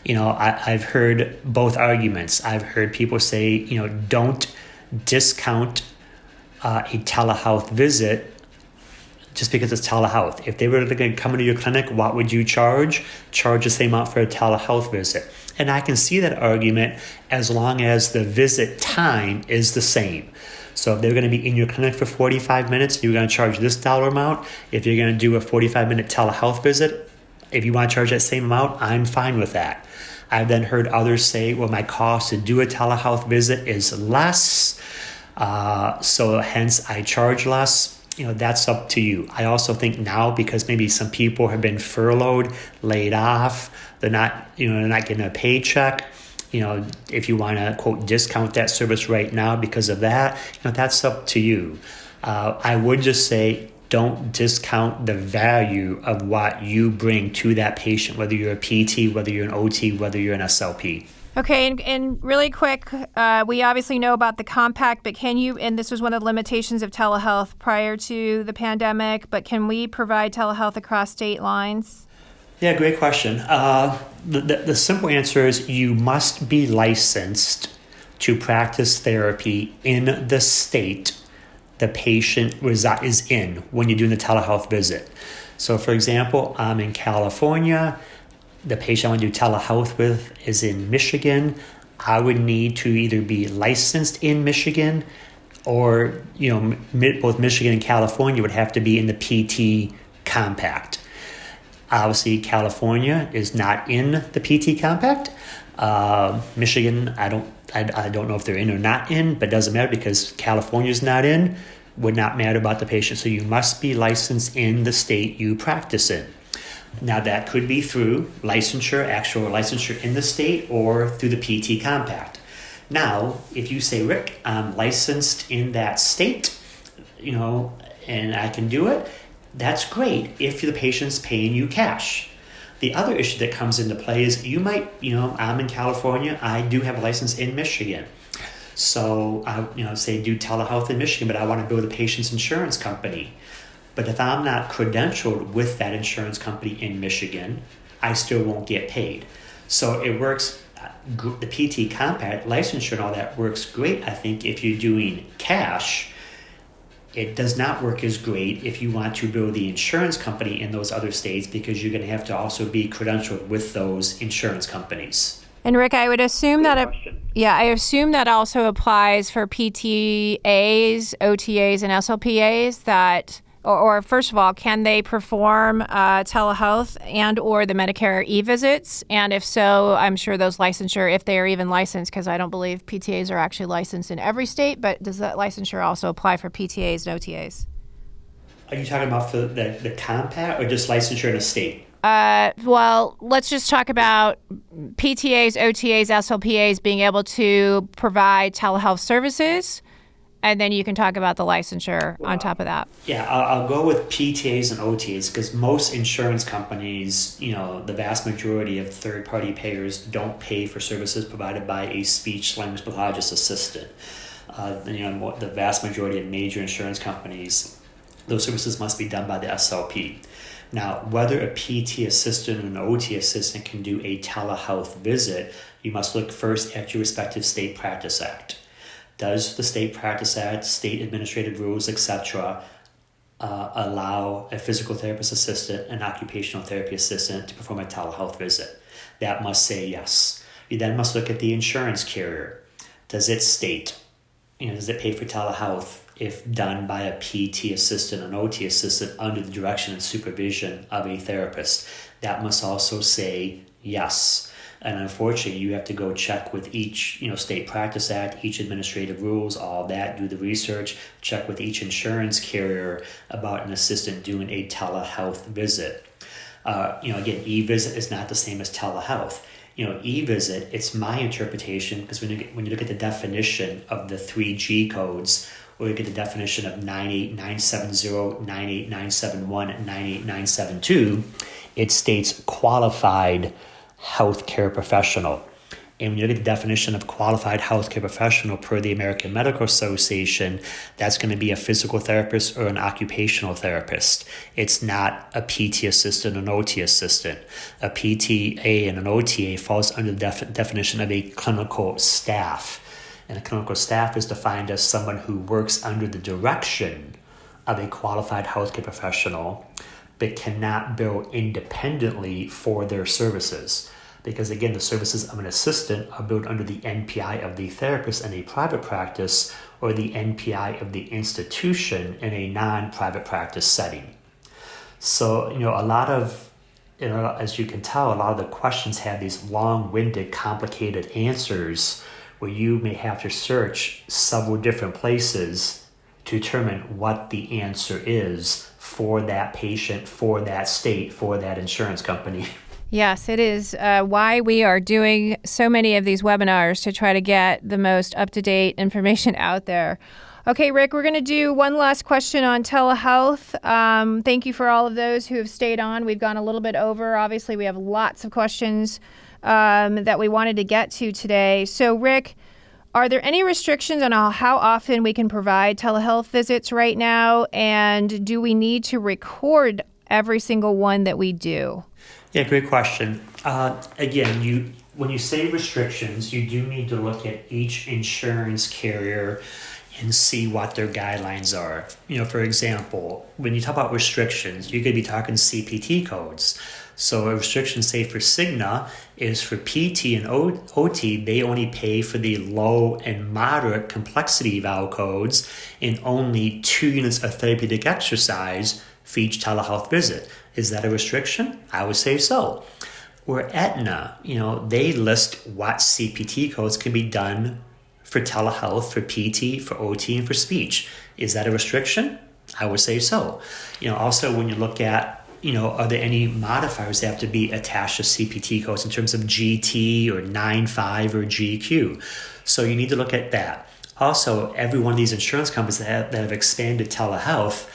I've heard both arguments. I've heard people say, don't discount a telehealth visit just because it's telehealth. If they were going to come into your clinic, what would you charge? Charge the same amount for a telehealth visit. And I can see that argument as long as the visit time is the same. So if they're going to be in your clinic for 45 minutes, you're going to charge this dollar amount. If you're going to do a 45-minute telehealth visit, if you want to charge that same amount, I'm fine with that. I've then heard others say, well, my cost to do a telehealth visit is less, so hence I charge less. That's up to you. I also think now, because maybe some people have been furloughed, laid off, they're not getting a paycheck. If you want to quote discount that service right now because of that, that's up to you. I would just say don't discount the value of what you bring to that patient, whether you're a PT, whether you're an OT, whether you're an SLP. Okay, and really quick, we obviously know about the compact, but and this was one of the limitations of telehealth prior to the pandemic, but can we provide telehealth across state lines? Yeah, great question. The simple answer is you must be licensed to practice therapy in the state the patient is in when you're doing the telehealth visit. So, for example, I'm in California. The patient I want to do telehealth with is in Michigan. I would need to either be licensed in Michigan or, both Michigan and California would have to be in the PT compact. Obviously, California is not in the PT compact. Michigan, I don't know if they're in or not in, but it doesn't matter because California's not in, would not matter about the patient. So you must be licensed in the state you practice in. Now, that could be through actual licensure in the state, or through the PT compact. Now, if you say, Rick, I'm licensed in that state, and I can do it, that's great if the patient's paying you cash. The other issue that comes into play is you might, I'm in California, I do have a license in Michigan. So, say do telehealth in Michigan, but I want to bill the patient's insurance company. But if I'm not credentialed with that insurance company in Michigan, I still won't get paid. So it works, the PT compact, licensure and all that works great, I think, if you're doing cash. It does not work as great if you want to bill the insurance company in those other states, because you're going to have to also be credentialed with those insurance companies. And Rick, I would assume I assume that also applies for PTAs, OTAs, and SLPAs that... Or first of all, can they perform telehealth and or the Medicare e-visits? And if so, I'm sure those licensure, if they are even licensed, because I don't believe PTAs are actually licensed in every state, but does that licensure also apply for PTAs and OTAs? Are you talking about for the compact or just licensure in a state? Well, let's just talk about PTAs, OTAs, SLPAs being able to provide telehealth services. And then you can talk about the licensure on top of that. Yeah, I'll go with PTAs and OTAs because most insurance companies, the vast majority of third-party payers don't pay for services provided by a speech-language pathologist assistant. The vast majority of major insurance companies, those services must be done by the SLP. Now, whether a PT assistant or an OT assistant can do a telehealth visit, you must look first at your respective state practice act. does the State Practice Act, state administrative rules, etc., allow a physical therapist assistant, an occupational therapy assistant to perform a telehealth visit? That must say yes. You then must look at the insurance carrier. Does it state, does it pay for telehealth if done by a PT assistant, an OT assistant under the direction and supervision of a therapist? That must also say yes. And unfortunately, you have to go check with each, State Practice Act, each administrative rules, all that, do the research, check with each insurance carrier about an assistant doing a telehealth visit. Again, e-visit is not the same as telehealth. E-visit, it's my interpretation, because when you look at the definition of the 3G codes, or you get the definition of 98970, 98971, and 98972, it states qualified healthcare professional. And when you look at the definition of qualified healthcare professional per the American Medical Association, that's going to be a physical therapist or an occupational therapist. It's not a PT assistant or an OT assistant. A PTA and an OTA falls under the definition of a clinical staff. And a clinical staff is defined as someone who works under the direction of a qualified healthcare professional, but cannot bill independently for their services. Because again, the services of an assistant are billed under the NPI of the therapist in a private practice, or the NPI of the institution in a non-private practice setting. So, a lot of, as you can tell, a lot of the questions have these long-winded, complicated answers where you may have to search several different places to determine what the answer is for that patient, for that state, for that insurance company. Yes, it is why we are doing so many of these webinars, to try to get the most up-to-date information out there. Okay, Rick, we're going to do one last question on telehealth. Thank you for all of those who have stayed on. We've gone a little bit over. Obviously, we have lots of questions that we wanted to get to today. So, Rick, are there any restrictions on how often we can provide telehealth visits right now? And do we need to record every single one that we do? Yeah, great question. Again, when you say restrictions, you do need to look at each insurance carrier and see what their guidelines are. For example, when you talk about restrictions, you could be talking CPT codes. So a restriction, say for Cigna, is for PT and OT, they only pay for the low and moderate complexity eval codes and only 2 units of therapeutic exercise for each telehealth visit. Is that a restriction? I would say so. Or Aetna, they list what CPT codes can be done for telehealth, for PT, for OT, and for speech. Is that a restriction? I would say so. Also when you look at, are there any modifiers that have to be attached to CPT codes in terms of GT or 9.5 or GQ? So you need to look at that. Also, every one of these insurance companies that have expanded telehealth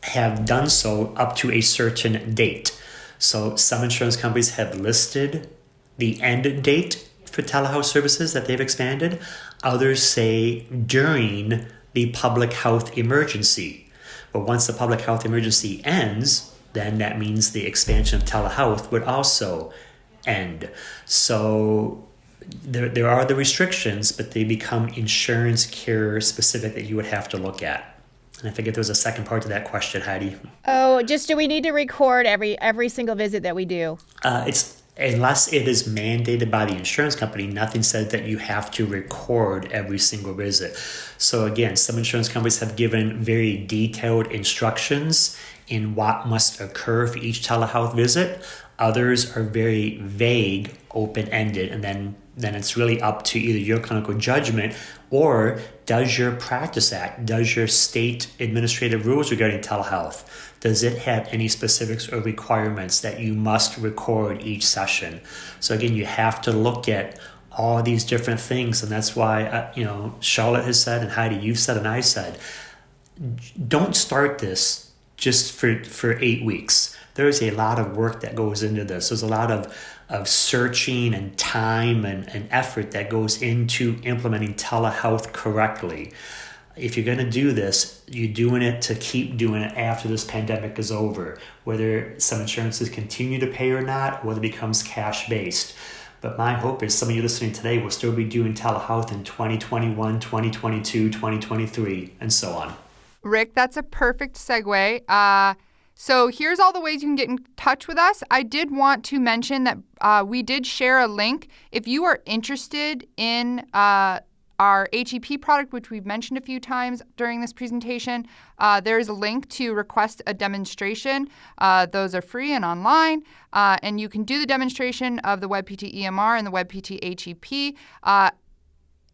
have done so up to a certain date. So some insurance companies have listed the end date for telehealth services that they've expanded. Others say during the public health emergency. But once the public health emergency ends, then that means the expansion of telehealth would also end. So there are the restrictions, but they become insurance carrier specific that you would have to look at. And I forget there was a second part to that question, Heidi. Oh, just do we need to record every single visit that we do? Unless it is mandated by the insurance company, nothing said that you have to record every single visit. So again, some insurance companies have given very detailed instructions in what must occur for each telehealth visit. Others are very vague, open-ended, and then it's really up to either your clinical judgment or does your practice act, does your state administrative rules regarding telehealth, does it have any specifics or requirements that you must record each session? So again, you have to look at all these different things, and that's why Charlotte has said, and Heidi, you've said, and I said, don't start this just for 8 weeks. There's a lot of work that goes into this. There's a lot of searching and time and effort that goes into implementing telehealth correctly. If you're going to do this, you're doing it to keep doing it after this pandemic is over, whether some insurances continue to pay or not, whether it becomes cash-based. But my hope is some of you listening today will still be doing telehealth in 2021, 2022, 2023, and so on. Rick, that's a perfect segue. So here's all the ways you can get in touch with us. I did want to mention that we did share a link. If you are interested in our HEP product, which we've mentioned a few times during this presentation, there is a link to request a demonstration. Those are free and online, and you can do the demonstration of the WebPT EMR and the WebPT HEP.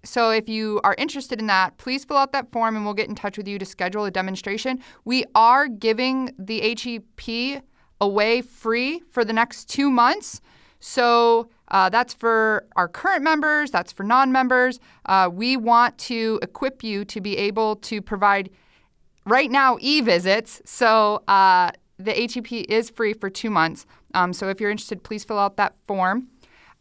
So if you are interested in that, please fill out that form and we'll get in touch with you to schedule a demonstration. We are giving the HEP away free for the next 2 months. So that's for our current members, that's for non-members. We want to equip you to be able to provide, right now, e-visits. So the HEP is free for 2 months. So if you're interested, please fill out that form.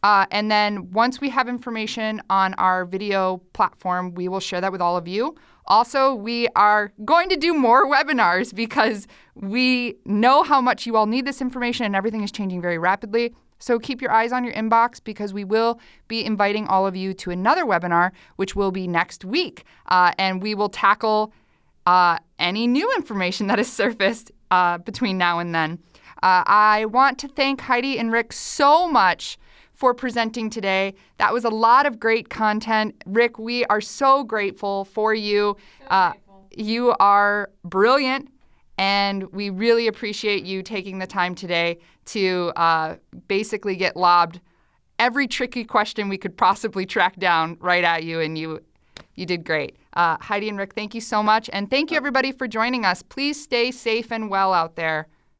And then once we have information on our video platform, we will share that with all of you. Also, we are going to do more webinars because we know how much you all need this information and everything is changing very rapidly. So keep your eyes on your inbox because we will be inviting all of you to another webinar, which will be next week. And we will tackle any new information that is surfaced between now and then. I want to thank Heidi and Rick so much for presenting today. That was a lot of great content. Rick, we are so grateful for you. You are brilliant, and we really appreciate you taking the time today to basically get lobbed every tricky question we could possibly track down right at you, and you did great. Heidi and Rick, thank you so much, and thank you everybody for joining us. Please stay safe and well out there.